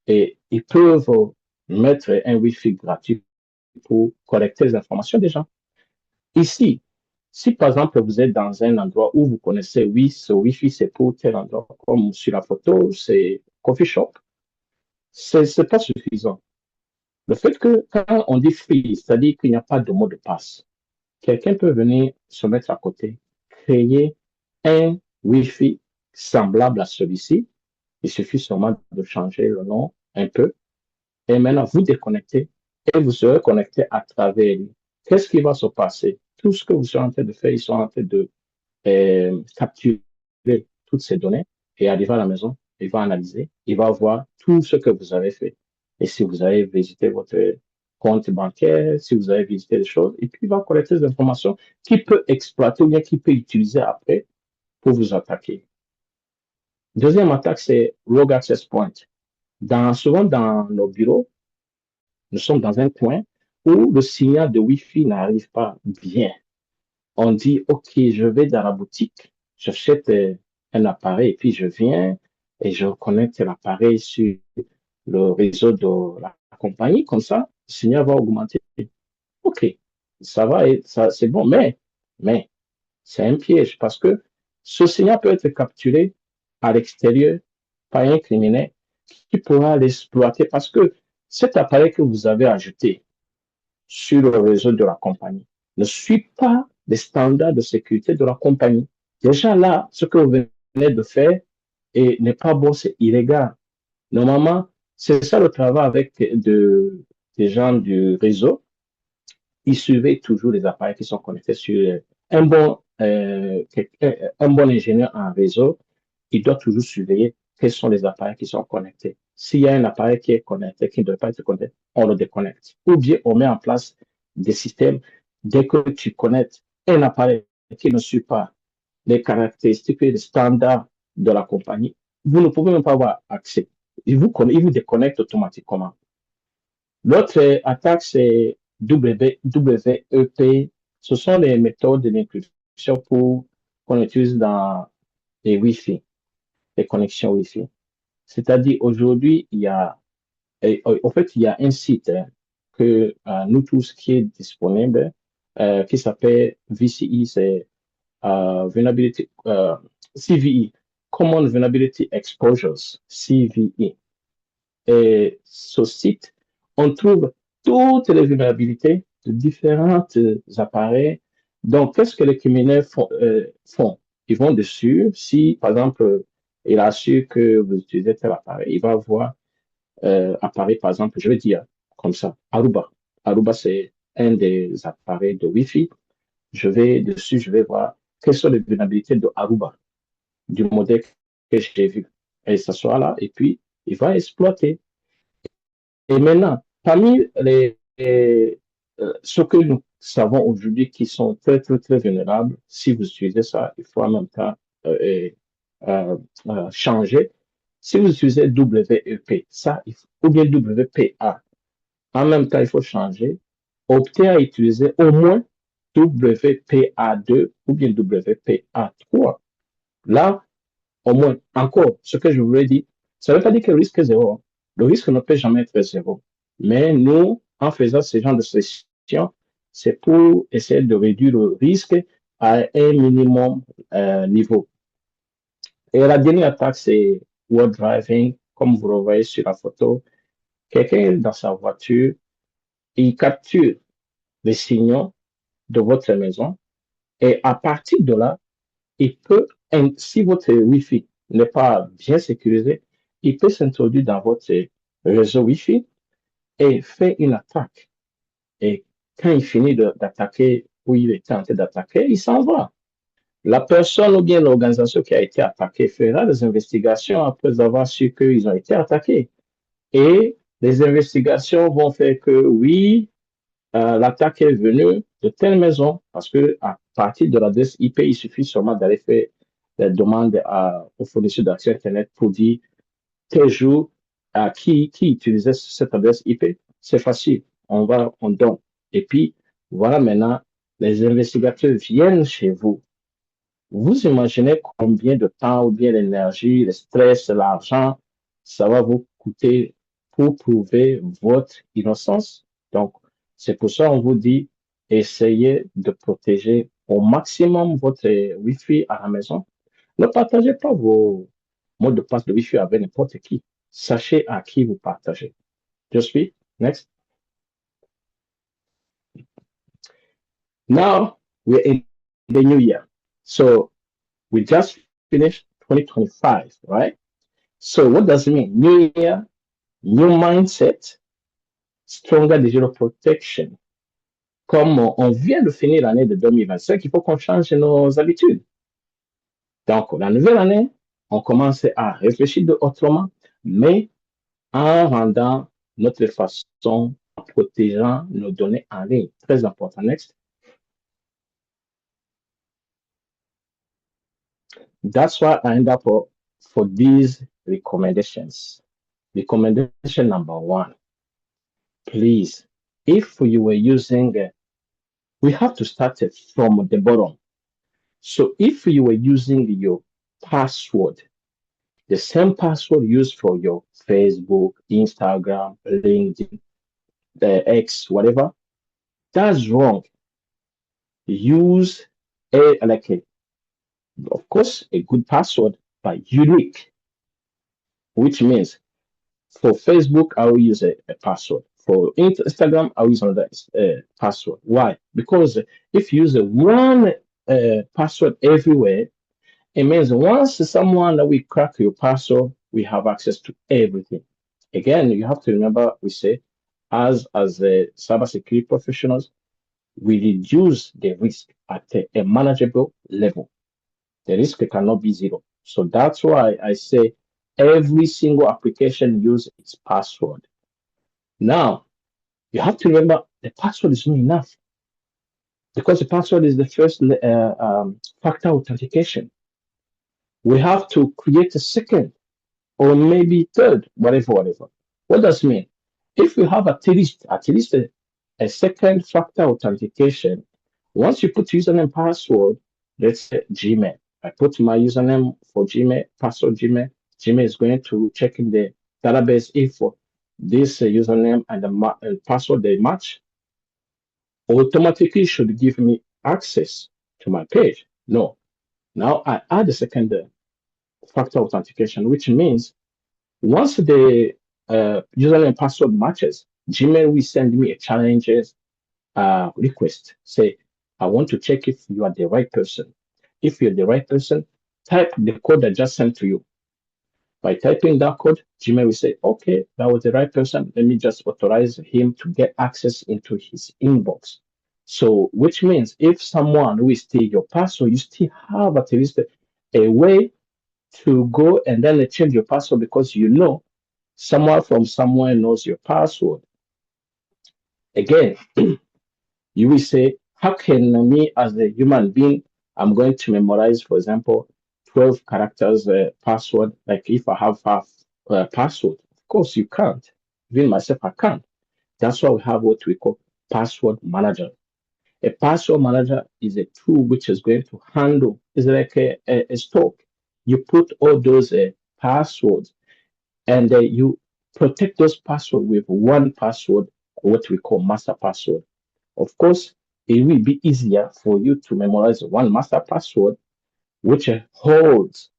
ils peuvent mettre un Wi-Fi gratuit pour collecter les informations des gens. Ici, si par exemple vous êtes dans un endroit où vous connaissez, oui, ce Wi-Fi c'est pour tel endroit, comme sur la photo, c'est coffee shop, c'est pas suffisant. Le fait que quand on dit free, c'est-à-dire qu'il n'y a pas de mot de passe, quelqu'un peut venir se mettre à côté, créer un Wi-Fi semblable à celui-ci. Il suffit seulement de changer le nom un peu. Et maintenant, vous déconnectez et vous serez connecté à travers lui. Qu'est-ce qui va se passer? Tout ce que vous serez en train de faire, ils sont en train de capturer toutes ces données et arriver à la maison, il va analyser, il va voir tout ce que vous avez fait. Et si vous avez visité votre compte bancaire, si vous avez visité des choses, et puis il va collecter des informations qu'il peut exploiter ou bien qu'il peut utiliser après pour vous attaquer. Deuxième attaque, c'est Rogue Access Point. Souvent dans nos bureaux, nous sommes dans un coin où le signal de Wi-Fi n'arrive pas bien. On dit, OK, je vais dans la boutique, j'achète un appareil et puis je viens et je connecte l'appareil sur le réseau de la compagnie. Comme ça, le signal va augmenter. OK, ça va, ça, c'est bon, mais c'est un piège parce que ce signal peut être capturé à l'extérieur par un criminel qui pourra l'exploiter parce que cet appareil que vous avez ajouté sur le réseau de la compagnie ne suit pas les standards de sécurité de la compagnie. Déjà là, ce que vous venez de faire n'est pas bon, c'est illégal. Normalement, c'est ça le travail avec des gens du réseau. Ils surveillent toujours les appareils qui sont connectés sur un bon, un bon ingénieur en réseau. Il doit toujours surveiller quels sont les appareils qui sont connectés. S'il y a un appareil qui est connecté, qui ne doit pas être connecté, on le déconnecte. Ou bien on met en place des systèmes. Dès que tu connectes un appareil qui ne suit pas les caractéristiques et les standards de la compagnie, vous ne pouvez même pas avoir accès. Il vous déconnecte automatiquement. L'autre attaque, c'est WEP. Ce sont les méthodes de l'encryption qu'on utilise dans les Wi-Fi, les connexions Wi-Fi. C'est-à-dire, aujourd'hui, en fait, il y a un site que nous tous qui est disponible, qui s'appelle VCE, c'est Vulnerability, CVE, Common Vulnerability Exposures, CVE. Et ce site, on trouve toutes les vulnérabilités de différents appareils. Donc, qu'est-ce que les criminels font? Ils vont dessus. Si, par exemple, il a su que vous utilisez tel appareil, il va voir appareil, par exemple, je vais dire comme ça, Aruba. Aruba, c'est un des appareils de Wi-Fi. Je vais dessus, je vais voir quelles sont les vulnérabilités de Aruba, du modèle que j'ai vu. Et ça sera là, et puis il va exploiter. Et maintenant, parmi ce que nous savons aujourd'hui qui sont très, très, très vulnérables, si vous utilisez ça, il faut en même temps changer. Si vous utilisez WEP, ça, ou bien WPA, en même temps, il faut changer. Optez à utiliser au moins WPA2 ou bien WPA3. Là, au moins, encore, ce que je vous ai dit, ça ne veut pas dire que le risque est zéro. Le risque ne peut jamais être zéro. Mais nous, en faisant ce genre de session, c'est pour essayer de réduire le risque à un minimum niveau. Et la dernière attaque, c'est word driving, comme vous le voyez sur la photo. Quelqu'un est dans sa voiture, il capture les signaux de votre maison et à partir de là, il peut, si votre Wi-Fi n'est pas bien sécurisé, il peut s'introduire dans votre réseau Wi-Fi et faire une attaque. Et quand il finit d'attaquer où il est tenté d'attaquer, il s'en va. La personne ou bien l'organisation qui a été attaquée fera des investigations après avoir su qu'ils ont été attaqués. Et les investigations vont faire que oui, l'attaque est venue de telle maison parce que à partir de l'adresse IP, il suffit seulement d'aller faire la demande aux fournisseurs d'accès Internet pour dire tel jour à qui utilisait cette adresse IP. C'est facile. On donne. Et puis, voilà maintenant, les investigateurs viennent chez vous. Vous imaginez combien de temps ou bien l'énergie, le stress, l'argent, ça va vous coûter pour prouver votre innocence. Donc, c'est pour ça qu'on vous dit, essayez de protéger au maximum votre Wi-Fi à la maison. Ne partagez pas vos mots de passe de Wi-Fi avec n'importe qui. Sachez à qui vous partagez. Just speak. Next. Now, we're in the new year. So, we just finished 2025, right? So what does it mean? New year, new mindset, stronger digital protection. Comme on vient de finir l'année de 2025, il faut qu'on change nos habitudes. Donc, la nouvelle année, on commence à réfléchir autrement, mais en rendant notre façon, en protégeant nos données en ligne. Très important. Next. That's why I end up for these recommendations. Recommendation number 1. Please, if you were using, we have to start it from the bottom. So if you were using your password, the same password used for your Facebook, Instagram, LinkedIn, the X, whatever, that's wrong. Use of course, a good password, but unique, which means For Facebook, I will use a password. For Instagram, I will use another password. Why? Because if you use one password everywhere, it means once someone that we crack your password, we have access to everything. Again, you have to remember, we say, as a cybersecurity professionals, we reduce the risk at a manageable level. The risk cannot be zero. So that's why I say every single application uses its password. Now, you have to remember the password is not enough because the password is the first factor authentication. We have to create a second or maybe third, whatever. What does it mean? If we have at least a second factor authentication, once you put username password, let's say Gmail. I put my username for Gmail, password Gmail. Gmail is going to check in the database if this username and the password they match. Automatically should give me access to my page. No. Now I add a second factor authentication, which means once the username and password matches, Gmail will send me a challenges request. Say, I want to check if you are the right person. If you're the right person, type the code I just sent to you. By typing that code, Gmail will say, okay, that was the right person. Let me just authorize him to get access into his inbox. So, which means if someone will steal your password, you still have at least a way to go and then change your password because you know someone from somewhere knows your password. Again, you will say, how can me as a human being, I'm going to memorize, for example, 12 characters password, like if I have half password? Of course, you can't. Even myself, I can't. That's why we have what we call password manager. A password manager is a tool which is going to handle, it's like a stock. You put all those passwords and you protect those passwords with one password, what we call master password. Of course, it will be easier for you to memorize one master password, which holds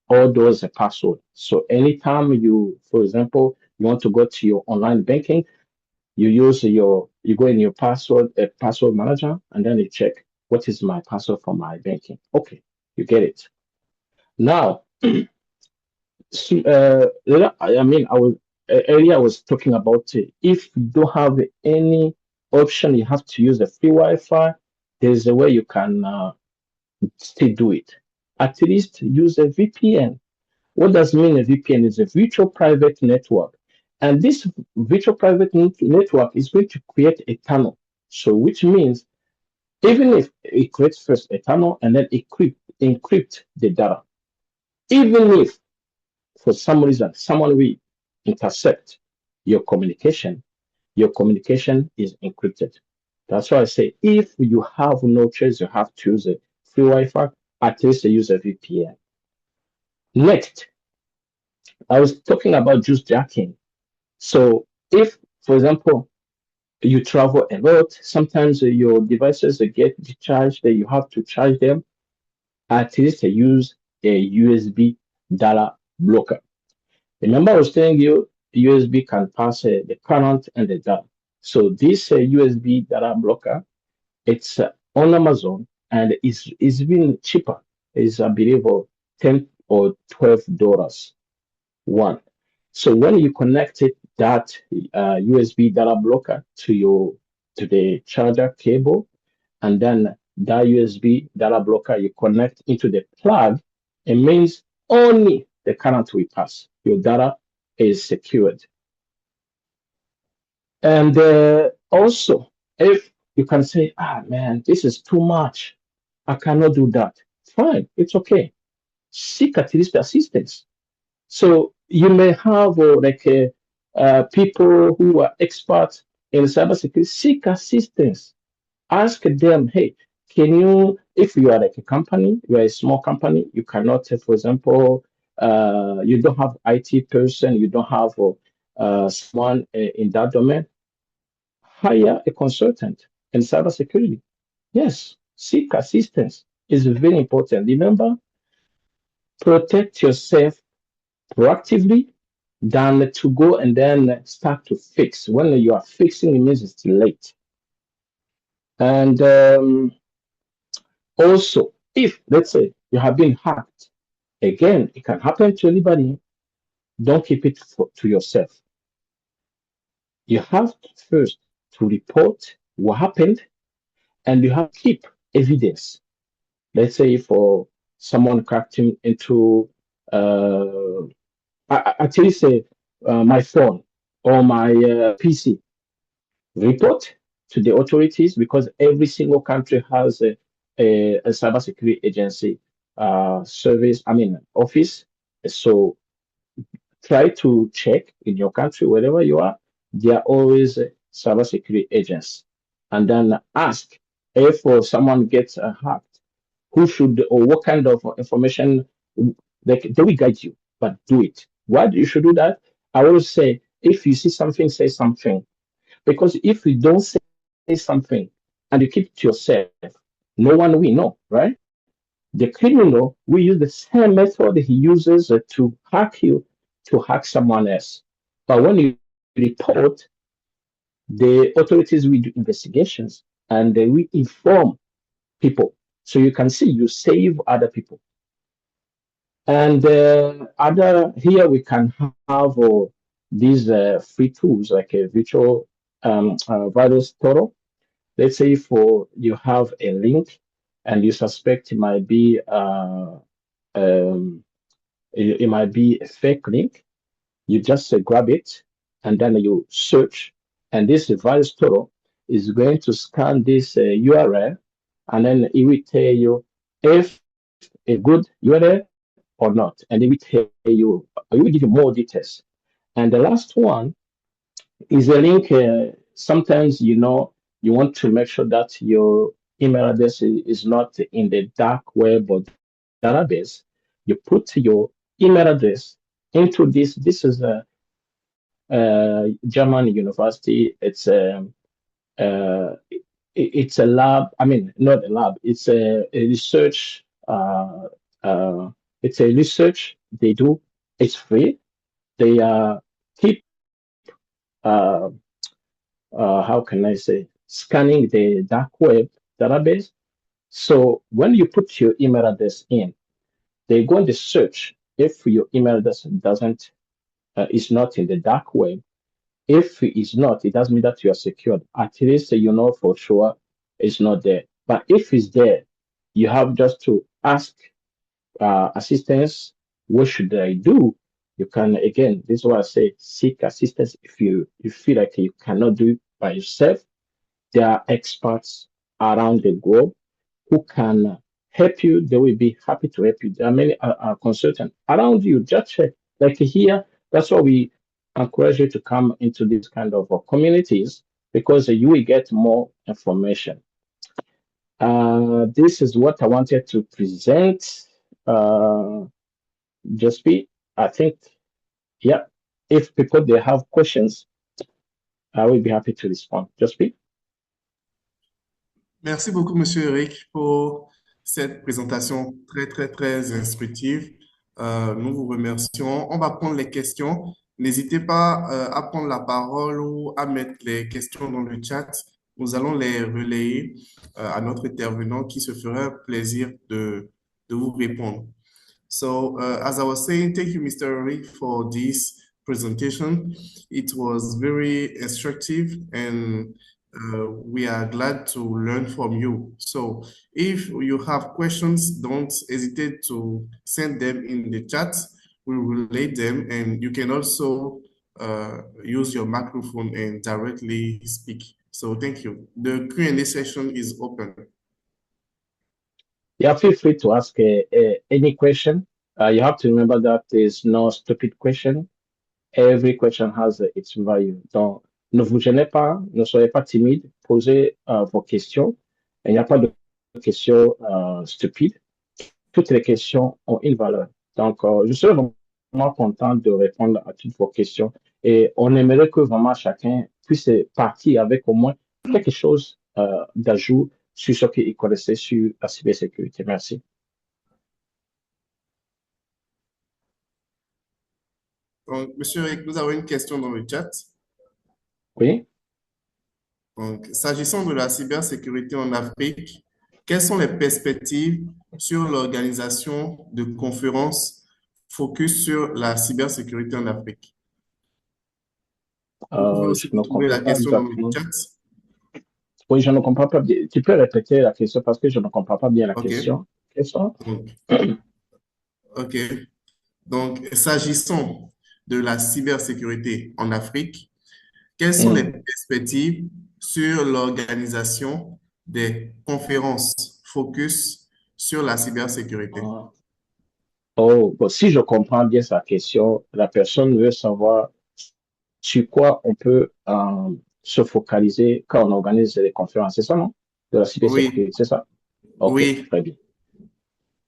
all those passwords. So anytime you, for example, you want to go to your online banking, you go in your password manager, and then you check what is my password for my banking. Okay, you get it. Now, earlier I was talking about if you don't have any option, you have to use the free Wi-Fi. There's a way you can still do it. At least use a VPN. What does mean a VPN? Is a virtual private network, and this virtual private network is going to create a tunnel. So, which means even if it creates first a tunnel and then encrypt the data, even if for some reason someone will intercept your communication is encrypted. That's why I say if you have no choice, you have to use a free Wi-Fi, at least use a VPN. Next, I was talking about juice jacking. So if, for example, you travel a lot, sometimes your devices get discharged, you have to charge them, at least use a USB data blocker. Remember, I was telling you USB can pass the current and the data. So this USB data blocker, it's on Amazon and it's even cheaper. It's I believe $10 or $12 one. So when you connect that USB data blocker to the charger cable, and then that USB data blocker you connect into the plug, it means only the current will pass. Your data is secured. And also, if you can say, man, this is too much, I cannot do that. Fine, it's okay. Seek at least assistance. So you may have people who are experts in cybersecurity. Seek assistance. Ask them, hey, can you, if you are like a company, you are a small company, you cannot, for example, you don't have IT person, you don't have someone in that domain, hire a consultant in cybersecurity. Yes, seek assistance is very important. Remember, protect yourself proactively, than to go and then start to fix. When you are fixing, it means it's too late. And also, if, let's say, you have been hacked, again, it can happen to anybody. Don't keep it to yourself. You have first to report what happened, and you have to keep evidence. Let's say for someone cracking into, at least my phone or my PC, report to the authorities, because every single country has a cybersecurity agency office. So try to check in your country, wherever you are, there are always cybersecurity agents. And then ask if someone gets hacked, who should or what kind of information, they will guide you, but do it. Why you should do that? I always say, if you see something, say something. Because if you don't say something and you keep it to yourself, no one will know, right? The criminal will use the same method he uses to hack you, to hack someone else. But when you report, the authorities will do investigations and they will inform people. So you can see you save other people. And here we can have these free tools like a virtual virus tunnel. Let's say for you have a link and you suspect it might be it might be a fake link. You just grab it and then you search, and this virus tunnel is going to scan this URL, and then it will tell you if a good URL or not, and it will tell you, it will give you more details. And the last one is a link. Sometimes you want to make sure that your email address is not in the dark web or database. You put your email address into this. This is a German university. It's a lab. I mean, not a lab. It's a research. It's a research they do. It's free. They keep how can I say, scanning the dark web database. So when you put your email address in, they go in the search. If your email address is not in the dark web, if it is not, it doesn't mean that you are secured. At least you know for sure it's not there. But if it's there, you have just to ask assistance. What should I do? You can, again, this is what I say, seek assistance if you feel like you cannot do it by yourself. There are experts around the globe who can help you. They will be happy to help you. There are many consultants around you. Just check. Like here, that's why we encourage you to come into this kind of communities, because you will get more information. This is what I wanted to present. Just be, I think, yeah. If people they have questions, I will be happy to respond. Just be. Merci beaucoup, Monsieur Eric, pour cette présentation très, très, très instructive. Nous vous remercions. On va prendre les questions. N'hésitez pas à prendre la parole ou à mettre les questions dans le chat. Nous allons les relayer à notre intervenant qui se fera un plaisir de vous répondre. So, as I was saying, thank you, Mr. Eric, for this presentation. It was very instructive and we are glad to learn from you. So if you have questions, don't hesitate to send them in the chat. We will relay them, and you can also use your microphone and directly speak. So thank you. The Q&A session is open. Yeah, feel free to ask any question. You have to remember that there's no stupid question. Every question has its value. Donc, ne vous gênez pas, ne soyez pas timide, posez vos questions. Il n'y a pas de questions stupides. Toutes les questions ont une valeur. Donc, je serais vraiment content de répondre à toutes vos questions. Et on aimerait que vraiment chacun puisse partir avec au moins quelque chose d'ajout sur ce qu'il connaissait sur la cybersécurité. Merci. Donc, Monsieur Eric, nous avons une question dans le chat. Oui. Donc, s'agissant de la cybersécurité en Afrique, quelles sont les perspectives sur l'organisation de conférences focus sur la cybersécurité en Afrique? Vous pouvez aussi Je ne trouver la comprends pas question dans le exactement. chat. Oui, je ne comprends pas bien. Tu peux répéter la question parce que je ne comprends pas bien la OK. question. Question? Donc, OK. Donc, s'agissant de la cybersécurité en Afrique, quelles sont les perspectives sur l'organisation des conférences focus sur la cybersécurité? Oh, bon, si je comprends bien sa question, la personne veut savoir sur quoi on peut se focaliser quand on organise les conférences. C'est ça, non? De la Oui, cybersécurité, c'est ça? OK, oui, très bien.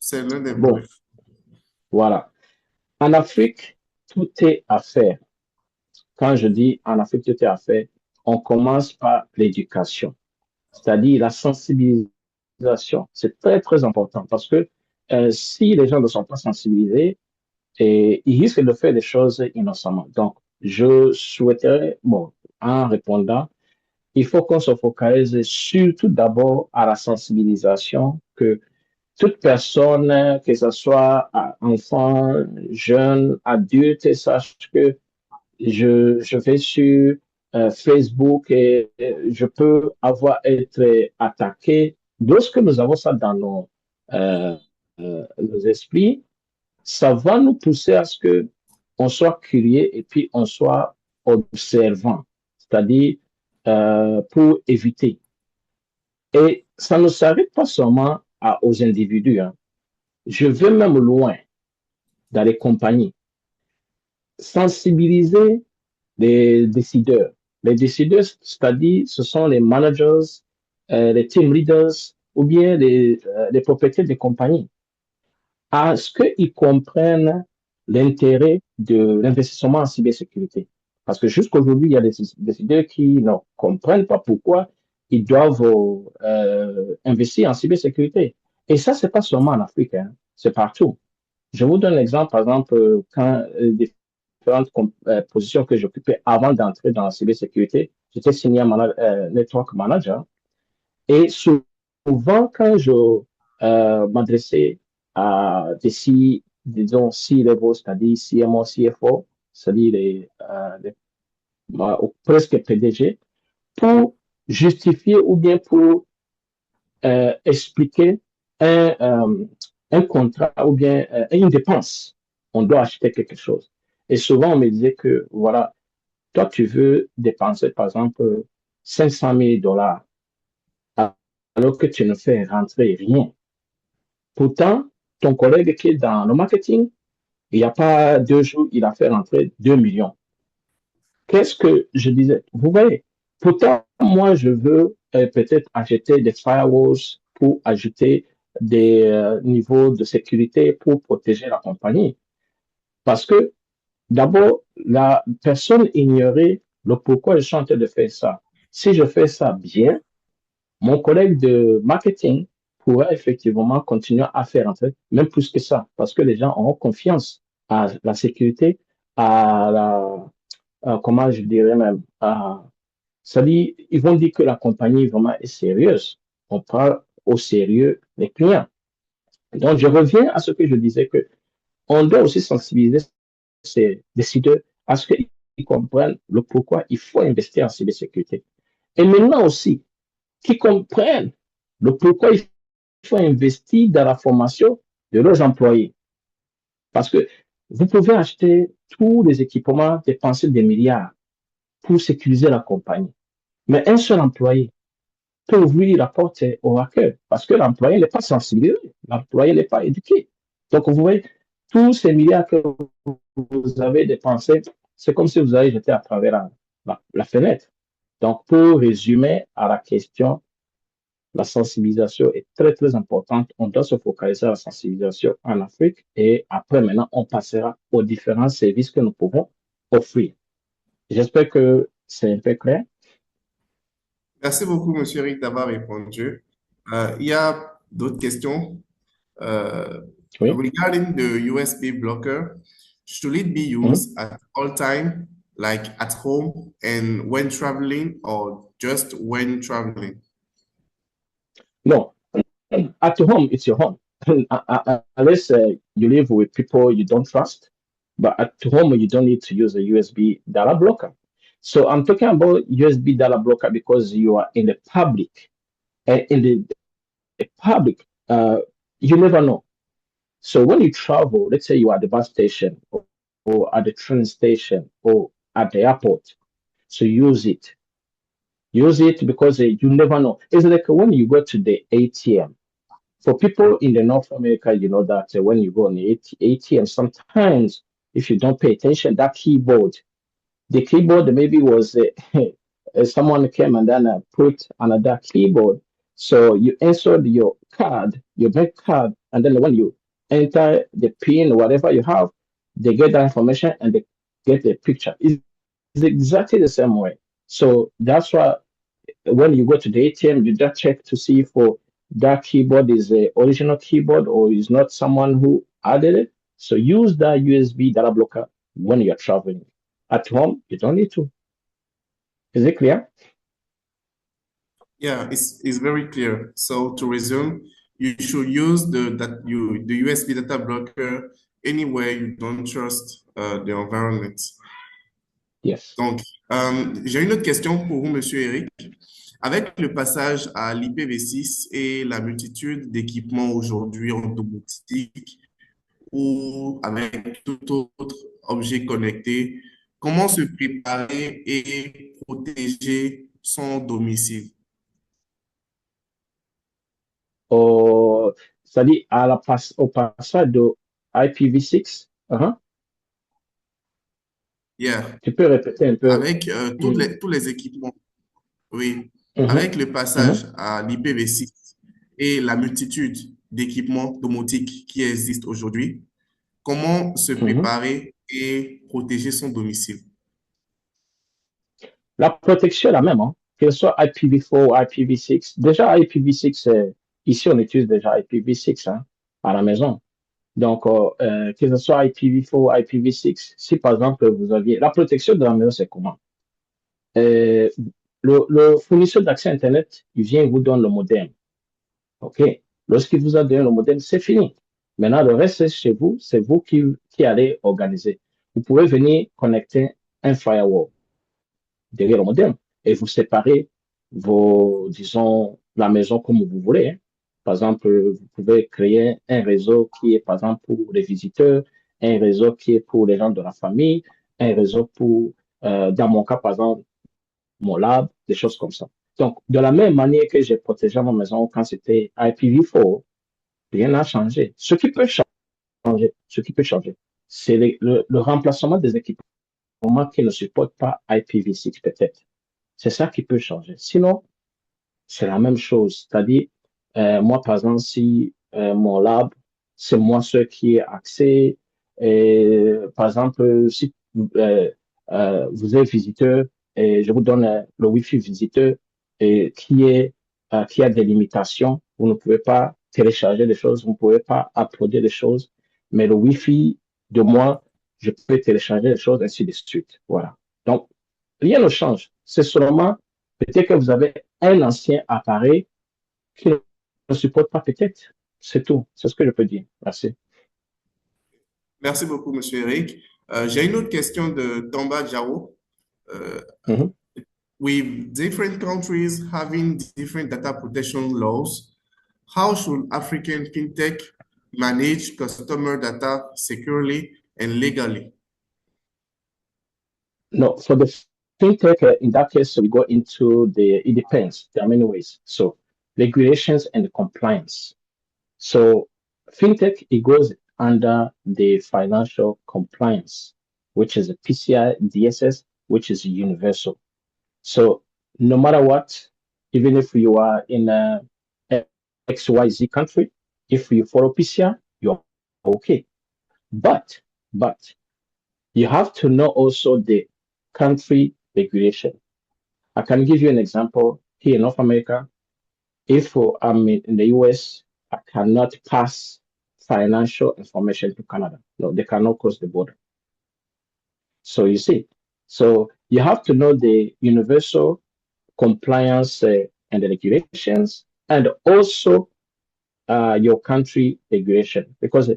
c'est l'un des Bon, volets. voilà. En Afrique, tout est à faire. Quand je dis en Afrique, tout est à faire, on commence par l'éducation, c'est-à-dire la sensibilisation. C'est très, très important parce que si les gens ne sont pas sensibilisés, ils risquent de faire des choses innocemment. Donc, je souhaiterais, bon, en répondant, il faut qu'on se focalise surtout d'abord à la sensibilisation, que toute personne, que ce soit enfant, jeune, adulte, sache que je vais sur Facebook et je peux être attaqué. Lorsque nous avons ça dans nos esprits, ça va nous pousser à ce que on soit curieux et puis on soit observant, c'est-à-dire pour éviter. Et ça ne s'arrête pas seulement aux individus, hein. Je vais même loin dans les compagnies. Sensibiliser les décideurs. Les décideurs, c'est-à-dire, ce sont les managers, les team leaders ou bien les propriétaires des compagnies, à ce qu'ils comprennent l'intérêt de l'investissement en cybersécurité. Parce que jusqu'aujourd'hui, il y a des décideurs qui ne comprennent pas pourquoi ils doivent investir en cybersécurité. Et ça, c'est pas seulement en Afrique, hein, c'est partout. Je vous donne l'exemple, par exemple, quand des différentes positions que j'occupais avant d'entrer dans la cybersécurité, j'étais senior network manager. Et souvent, quand je m'adressais à disons, C-level, c'est-à-dire CMO, CFO, c'est-à-dire presque PDG, pour justifier ou bien pour expliquer un, euh, un contrat ou bien une dépense. On doit acheter quelque chose. Et souvent, on me disait que, voilà, toi, tu veux dépenser, par exemple, 500 000 dollars, alors que tu ne fais rentrer rien. Pourtant, ton collègue qui est dans le marketing, il n'y a pas 2 jours, il a fait rentrer 2 millions. Qu'est-ce que je disais? Vous voyez, pourtant, moi, je veux peut-être acheter des firewalls pour ajouter des niveaux de sécurité pour protéger la compagnie. Parce que, d'abord, la personne ignorait le pourquoi je suis en train de faire ça. Si je fais ça bien, mon collègue de marketing pourrait effectivement continuer à faire entrer, même plus que ça, parce que les gens auront confiance à la sécurité, à comment je dirais même, c'est-à-dire, ils vont dire que la compagnie vraiment est sérieuse. On prend au sérieux les clients. Donc, je reviens à ce que je disais que on doit aussi sensibiliser ces décideurs à ce qu'ils comprennent le pourquoi il faut investir en cybersécurité. Et maintenant aussi, qu'ils comprennent le pourquoi il faut investir dans la formation de leurs employés. Parce que vous pouvez acheter tous les équipements, dépenser des milliards pour sécuriser la compagnie. Mais un seul employé peut ouvrir la porte au hacker parce que l'employé n'est pas sensibilisé, l'employé n'est pas éduqué. Donc, vous voyez, tous ces milliards que vous avez dépensés, c'est comme si vous avez jeté à travers la fenêtre. Donc, pour résumer à la question, la sensibilisation est très, très importante. On doit se focaliser sur la sensibilisation en Afrique et après, maintenant, on passera aux différents services que nous pouvons offrir. J'espère que c'est un peu clair. Merci beaucoup, Monsieur Eric, d'avoir répondu. Il y a d'autres questions. Oui. Regarding the USB blocker, Should it be used at all time, like at home and when traveling, or just when traveling? No, at home, it's your home. Unless you live with people you don't trust, but at home, you don't need to use a USB data blocker. So I'm talking about USB data blocker because you are in the public. And in the public, you never know. So when you travel, let's say you are at the bus station or at the train station or at the airport, so use it. Use it because you never know. It's like when you go to the ATM. For people in the North America, you know that when you go on the ATM, sometimes if you don't pay attention, that keyboard, the keyboard maybe was someone came and then put another keyboard. So you insert your card, your bank card, and then when you enter the PIN, whatever you have, they get that information and they get the picture. It's exactly the same way. So that's why when you go to the ATM, you just check to see if that keyboard is the original keyboard or is not someone who added it. So use that USB data blocker when you're traveling. At home, you don't need to. Is it clear? Yeah, it's very clear. So to resume, you should use the USB data blocker anywhere you don't trust the environment. Yes. Donc, j'ai une autre question pour vous, Monsieur Eric. Avec le passage à l'IPv6 et la multitude d'équipements aujourd'hui en domotique ou avec tout autre objet connecté, comment se préparer et protéger son domicile? C'est-à-dire au passage de IPv6. Yeah. Tu peux répéter un peu? Avec tous les équipements, oui. Avec le passage à l'IPv6 et la multitude d'équipements domotiques qui existent aujourd'hui, comment se préparer et protéger son domicile? La protection est la même, que ce soit IPv4 ou IPv6. Déjà, IPv6, ici, on utilise déjà IPv6 à la maison. Donc, que ce soit IPv4 ou IPv6, si par exemple, vous aviez... La protection de la maison, c'est comment? Le fournisseur d'accès Internet, il vient et vous donne le modem. OK? Lorsqu'il vous a donné le modem, c'est fini. Maintenant, le reste, c'est chez vous. C'est vous qui allez organiser. Vous pouvez venir connecter un firewall derrière le modem et vous séparez disons, la maison comme vous voulez. Par exemple, vous pouvez créer un réseau qui est, par exemple, pour les visiteurs, un réseau qui est pour les gens de la famille, un réseau pour, dans mon cas, par exemple, mon lab, des choses comme ça. Donc, de la même manière que j'ai protégé ma maison quand c'était IPv4, rien n'a changé. Ce qui peut changer, c'est le remplacement des équipements qui ne supportent pas IPv6 peut-être. C'est ça qui peut changer. Sinon, c'est la même chose. C'est-à-dire, moi, par exemple, si mon lab, c'est moi seul qui ai accès, par exemple, si vous êtes visiteur, et je vous donne le Wi-Fi visiteur qui a des limitations, vous ne pouvez pas télécharger des choses, vous ne pouvez pas uploader des choses, mais le Wi-Fi de moi, je peux télécharger des choses, ainsi de suite. Voilà. Donc, rien ne change. C'est seulement peut-être que vous avez un ancien appareil qui ne supporte pas peut-être. C'est tout. C'est ce que je peux dire. Merci. Merci beaucoup, Monsieur Eric. J'ai une autre question de Tamba Jao. With different countries having different data protection laws, how should African fintech manage customer data securely and legally? No, for the fintech, in that case, we go into it depends. There are many ways. So regulations and compliance. So fintech, it goes under the financial compliance, which is a PCI DSS, which is universal. So no matter what, even if you are in a XYZ country, if you follow PCI, you're okay. But you have to know also the country regulation. I can give you an example here in North America. If I'm in the US, I cannot pass financial information to Canada. No, they cannot cross the border. So you see, so you have to know the universal compliance and the regulations, and also your country regulation, because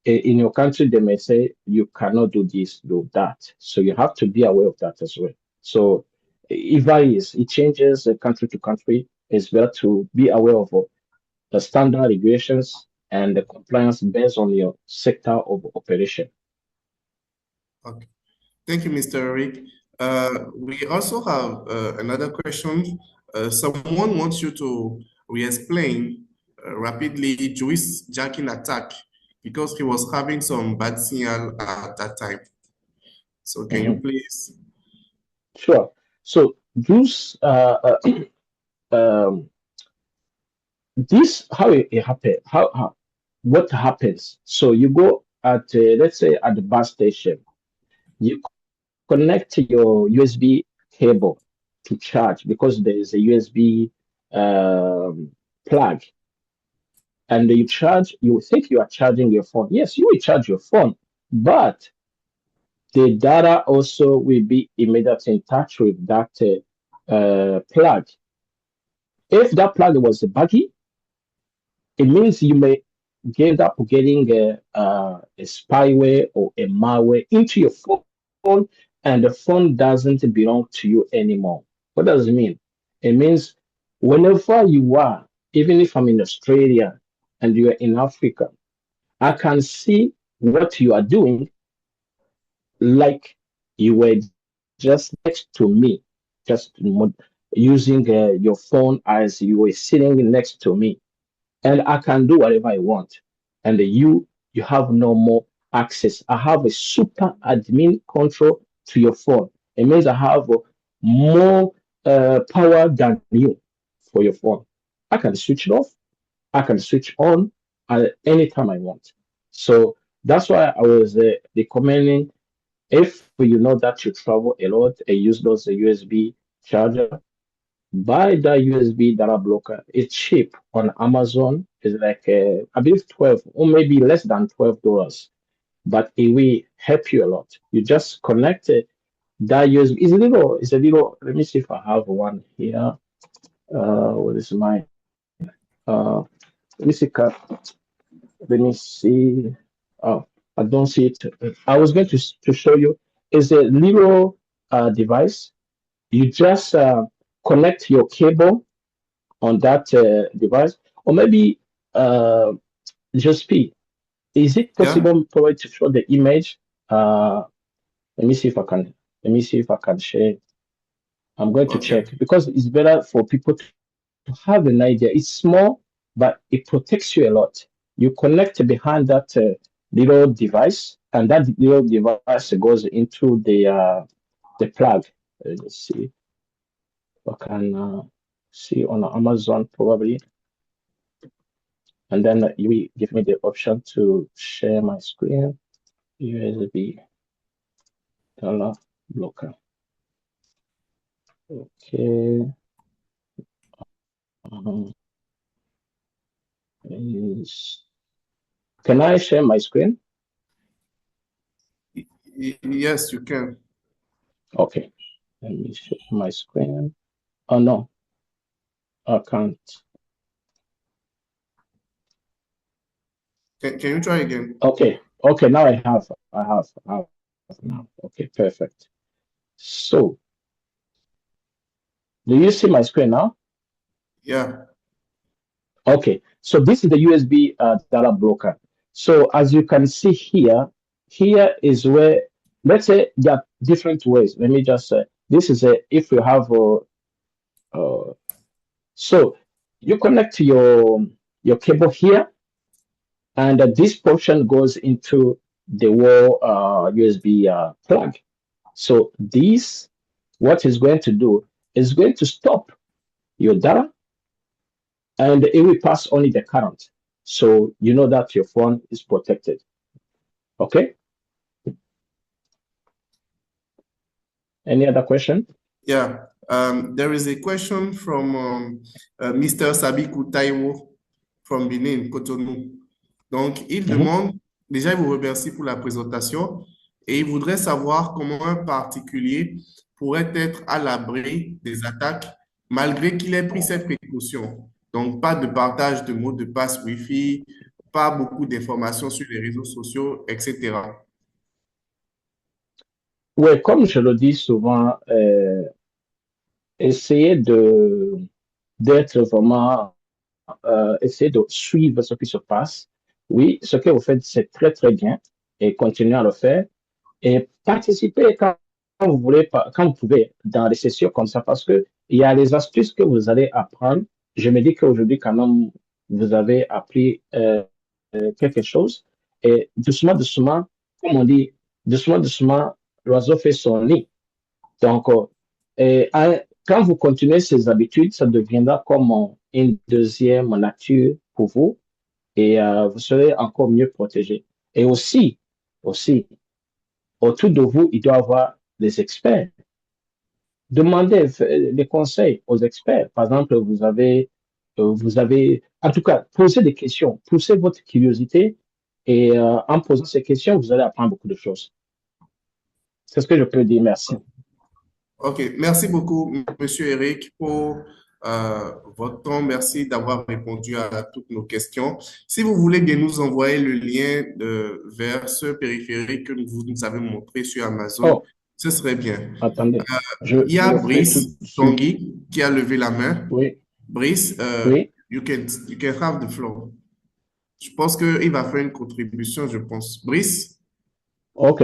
in your country they may say you cannot do this, do that. So you have to be aware of that as well. So it varies, it changes country to country. It's better to be aware of the standard regulations and the compliance based on your sector of operation. Okay. Thank you, Mr. Eric. We also have another question. Someone wants you to re-explain rapidly Jewish jacking attack because he was having some bad signal at that time. So can you please? Sure. So this this how it happened. How what happens? So you go at let's say at the bus station, you connect your USB cable to charge because there is a USB plug, and you charge. You think you are charging your phone. Yes, you will charge your phone, but the data also will be immediately in touch with that plug. If that plug was buggy, it means you may end up getting a spyware or a malware into your phone, and the phone doesn't belong to you anymore. What does it mean? It means whenever you are, even if I'm in Australia and you're in Africa, I can see what you are doing like you were just next to me, just using your phone as you were sitting next to me, and I can do whatever I want. And you have no more access. I have a super admin control to your phone. It means I have more power than you for your phone. I can switch it off. I can switch on at any time I want. So that's why I was recommending, if you know that you travel a lot and use those USB charger, buy that USB data blocker. It's cheap on Amazon. It's like I believe 12 or maybe less than $12, but it will help you a lot. You just connect it. That USB is a little. It's a little. Let me see if I have one here. What is my? Let me see. Let me see. Oh, I don't see it. I was going to show you. It's a little device. You just connect your cable on that device, or maybe just P. Is it possible for it to show the image? Let me see if I can. Let me see if I can share. I'm going to check because it's better for people to have an idea. It's small, but it protects you a lot. You connect behind that little device, and that little device goes into the plug. Let's see. I can see on Amazon probably, and then you will give me the option to share my screen. USB dollar blocker. Okay. Can I share my screen? Yes, you can. Okay. Let me share my screen. Oh no, I can't. Can you try again? Okay. Okay. Now I have now. Okay. Perfect. So, do you see my screen now? Yeah. Okay. So this is the USB data blocker. So as you can see here, here is where, let's say there are different ways. Let me just say, this is if you have so you connect your cable here, and this portion goes into the wall USB plug. So this, what is going to do is going to stop your data, and it will pass only the current. So you know that your phone is protected. Okay. Any other question? Yeah. There is a question from Mr. Sabiku Taiwo from Benin, Cotonou. Donc, il demande, déjà, il vous remercie pour la présentation et il voudrait savoir comment un particulier pourrait être à l'abri des attaques malgré qu'il ait pris ses précautions. Donc, pas de partage de mots de passe Wi-Fi, pas beaucoup d'informations sur les réseaux sociaux, etc. Oui, comme je le dis souvent, essayez d'être vraiment, essayez de suivre ce qui se passe. Oui, ce que vous faites, c'est très, très bien et continuez à le faire. Et participez quand vous voulez, quand vous pouvez dans des sessions comme ça, parce que il y a des astuces que vous allez apprendre. Je me dis qu'aujourd'hui, quand même, vous avez appris quelque chose. Et doucement, doucement, comme on dit, doucement, doucement, l'oiseau fait son nid. Donc, quand vous continuez ces habitudes, ça deviendra comme une deuxième nature pour vous et vous serez encore mieux protégé. Et aussi, autour de vous, il doit y avoir des experts. Demandez des conseils aux experts. Par exemple, en tout cas, posez des questions, poussez votre curiosité et en posant ces questions, vous allez apprendre beaucoup de choses. C'est ce que je peux dire. Merci. OK, merci beaucoup, Monsieur Eric, pour votre temps. Merci d'avoir répondu à toutes nos questions. Si vous voulez bien nous envoyer le lien vers ce périphérique que vous nous avez montré sur Amazon, Oh, ce serait bien. attendez, Il y je a le fais tout Brice de suite. Tanguy qui a levé la main. Oui, Brice, oui, you can have the floor. Je pense qu'il va faire une contribution, je pense. Brice, ok.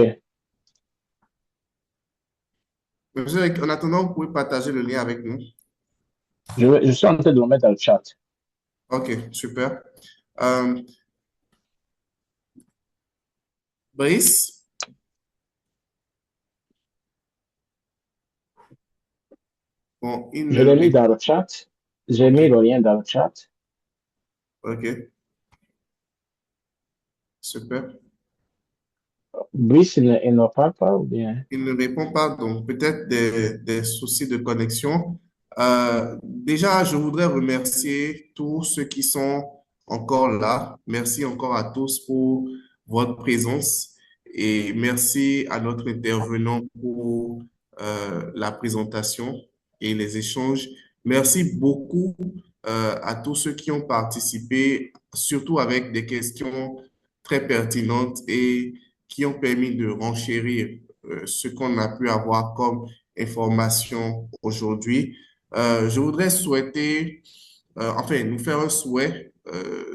monsieur Eric, en attendant, vous pouvez partager le lien avec nous. Je suis en train de le mettre dans le chat. OK, super. Euh, Brice, bon, il Je ne l'ai mis répond. dans le chat. J'ai OK, mis le lien dans le chat. OK, super. Brice, il ne parle pas ou bien? Il ne répond pas, donc peut-être des soucis de connexion. Déjà, je voudrais remercier tous ceux qui sont encore là. Merci encore à tous pour votre présence et merci à notre intervenant pour la présentation et les échanges. Merci beaucoup à tous ceux qui ont participé, surtout avec des questions très pertinentes et qui ont permis de renchérir ce qu'on a pu avoir comme information aujourd'hui. Je voudrais souhaiter, enfin, nous faire un souhait.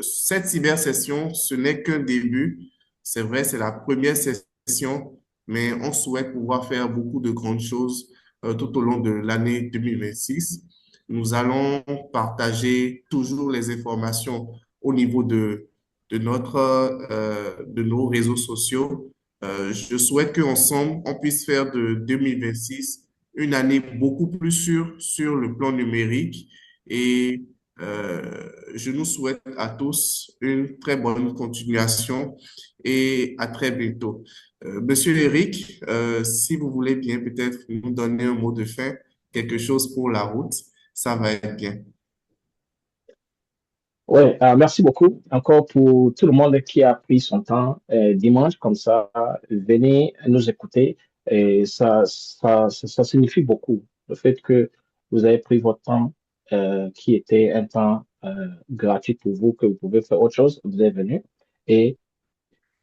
Cette cybersession, ce n'est qu'un début. C'est vrai, c'est la première session, mais on souhaite pouvoir faire beaucoup de grandes choses tout au long de l'année 2026. Nous allons partager toujours les informations au niveau de nos réseaux sociaux. Je souhaite qu'ensemble, on puisse faire de 2026 une année beaucoup plus sûre sur le plan numérique et je nous souhaite à tous une très bonne continuation et à très bientôt. Monsieur Eric, si vous voulez bien peut-être nous donner un mot de fin, quelque chose pour la route, ça va être bien. Oui, merci beaucoup encore pour tout le monde qui a pris son temps dimanche comme ça. Venez nous écouter et ça signifie beaucoup. Le fait que vous avez pris votre temps qui était un temps gratuit pour vous, que vous pouvez faire autre chose, vous êtes venu. Et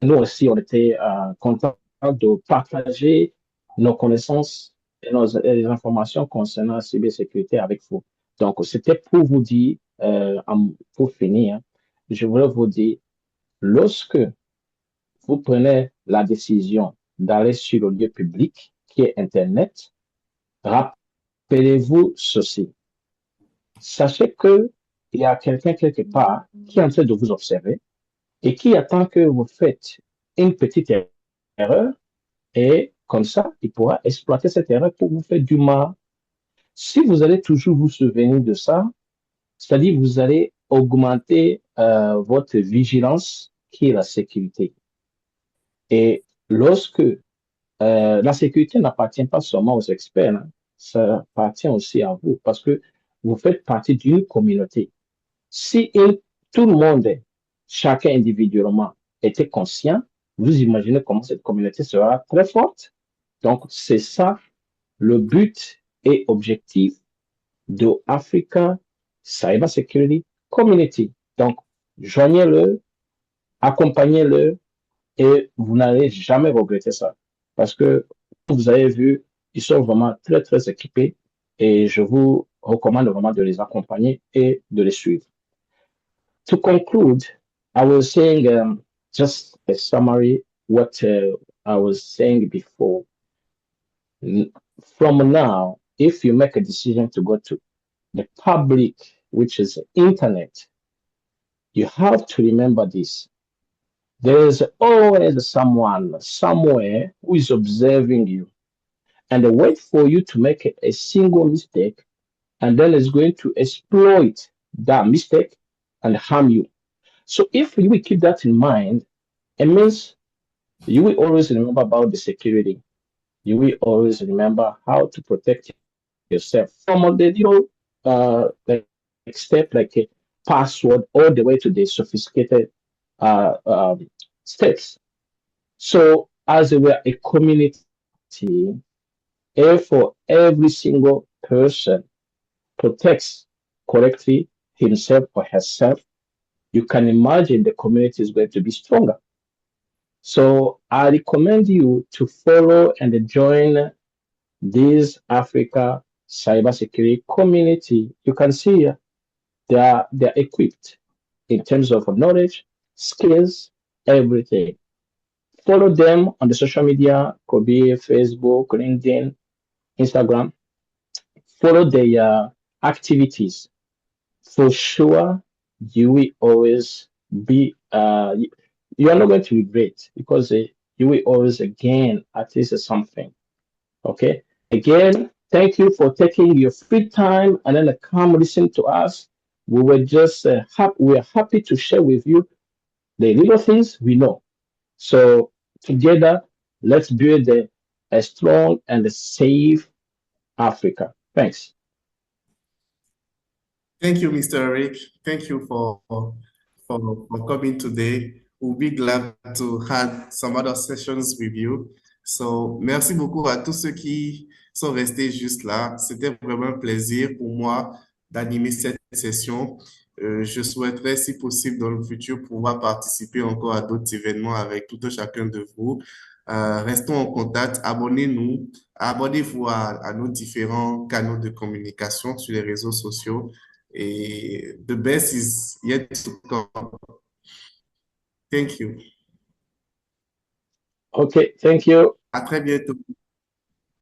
nous aussi, on était contents de partager nos connaissances et les informations concernant la cybersécurité avec vous. Donc, c'était pour vous dire, pour finir, je voulais vous dire, lorsque vous prenez la décision d'aller sur le lieu public, qui est Internet, rappelez-vous ceci. Sachez que il y a quelqu'un quelque part qui est en train de vous observer et qui attend que vous faites une petite erreur et comme ça, il pourra exploiter cette erreur pour vous faire du mal. Si vous allez toujours vous souvenir de ça, c'est-à-dire vous allez augmenter votre vigilance qui est la sécurité. Et lorsque la sécurité n'appartient pas seulement aux experts, hein, ça appartient aussi à vous parce que vous faites partie d'une communauté. Si tout le monde, chacun individuellement, était conscient vous imaginez comment cette communauté sera très forte. Donc, c'est ça le but et objectif de Africa Cybersecurity Community. Donc, joignez-le, accompagnez-le et vous n'allez jamais regretter ça. Parce que vous avez vu, ils sont vraiment très, très équipés et je vous recommande vraiment de les accompagner et de les suivre. To conclude, I was saying just a summary what I was saying before. From now, if you make a decision to go to the public, which is the internet, you have to remember this. There is always someone somewhere who is observing you and they wait for you to make a single mistake and then is going to exploit that mistake and harm you. So if you will keep that in mind, it means you will always remember about the security. You will always remember how to protect yourself from the like step like a password all the way to the sophisticated steps. So as we are a community, for every single person protects correctly himself or herself, you can imagine the community is going to be stronger. So I recommend you to follow and join this Africa cybersecurity community. You can see they're equipped in terms of knowledge, skills, everything. Follow them on the social media, could be Facebook, LinkedIn, Instagram. Follow their activities. For sure, you will always be, you are not going to regret because you will always gain at least something. Okay. Again, thank you for taking your free time and then come listen to us. We were just we are happy to share with you the little things we know. So together, let's build a strong and a safe Africa. Thanks. Thank you, Mr. Eric. Thank you for coming today. We'll be glad to have some other sessions with you. So, merci beaucoup à tous ceux qui sont restés juste là. C'était vraiment un plaisir pour moi d'animer cette session. Je souhaiterais, si possible, dans le futur, pouvoir participer encore à d'autres événements avec tout un chacun de vous. Restons en contact, abonnez-vous à nos différents canaux de communication sur les réseaux sociaux. Et the best is yet to come. Thank you. Okay, thank you. À très bientôt.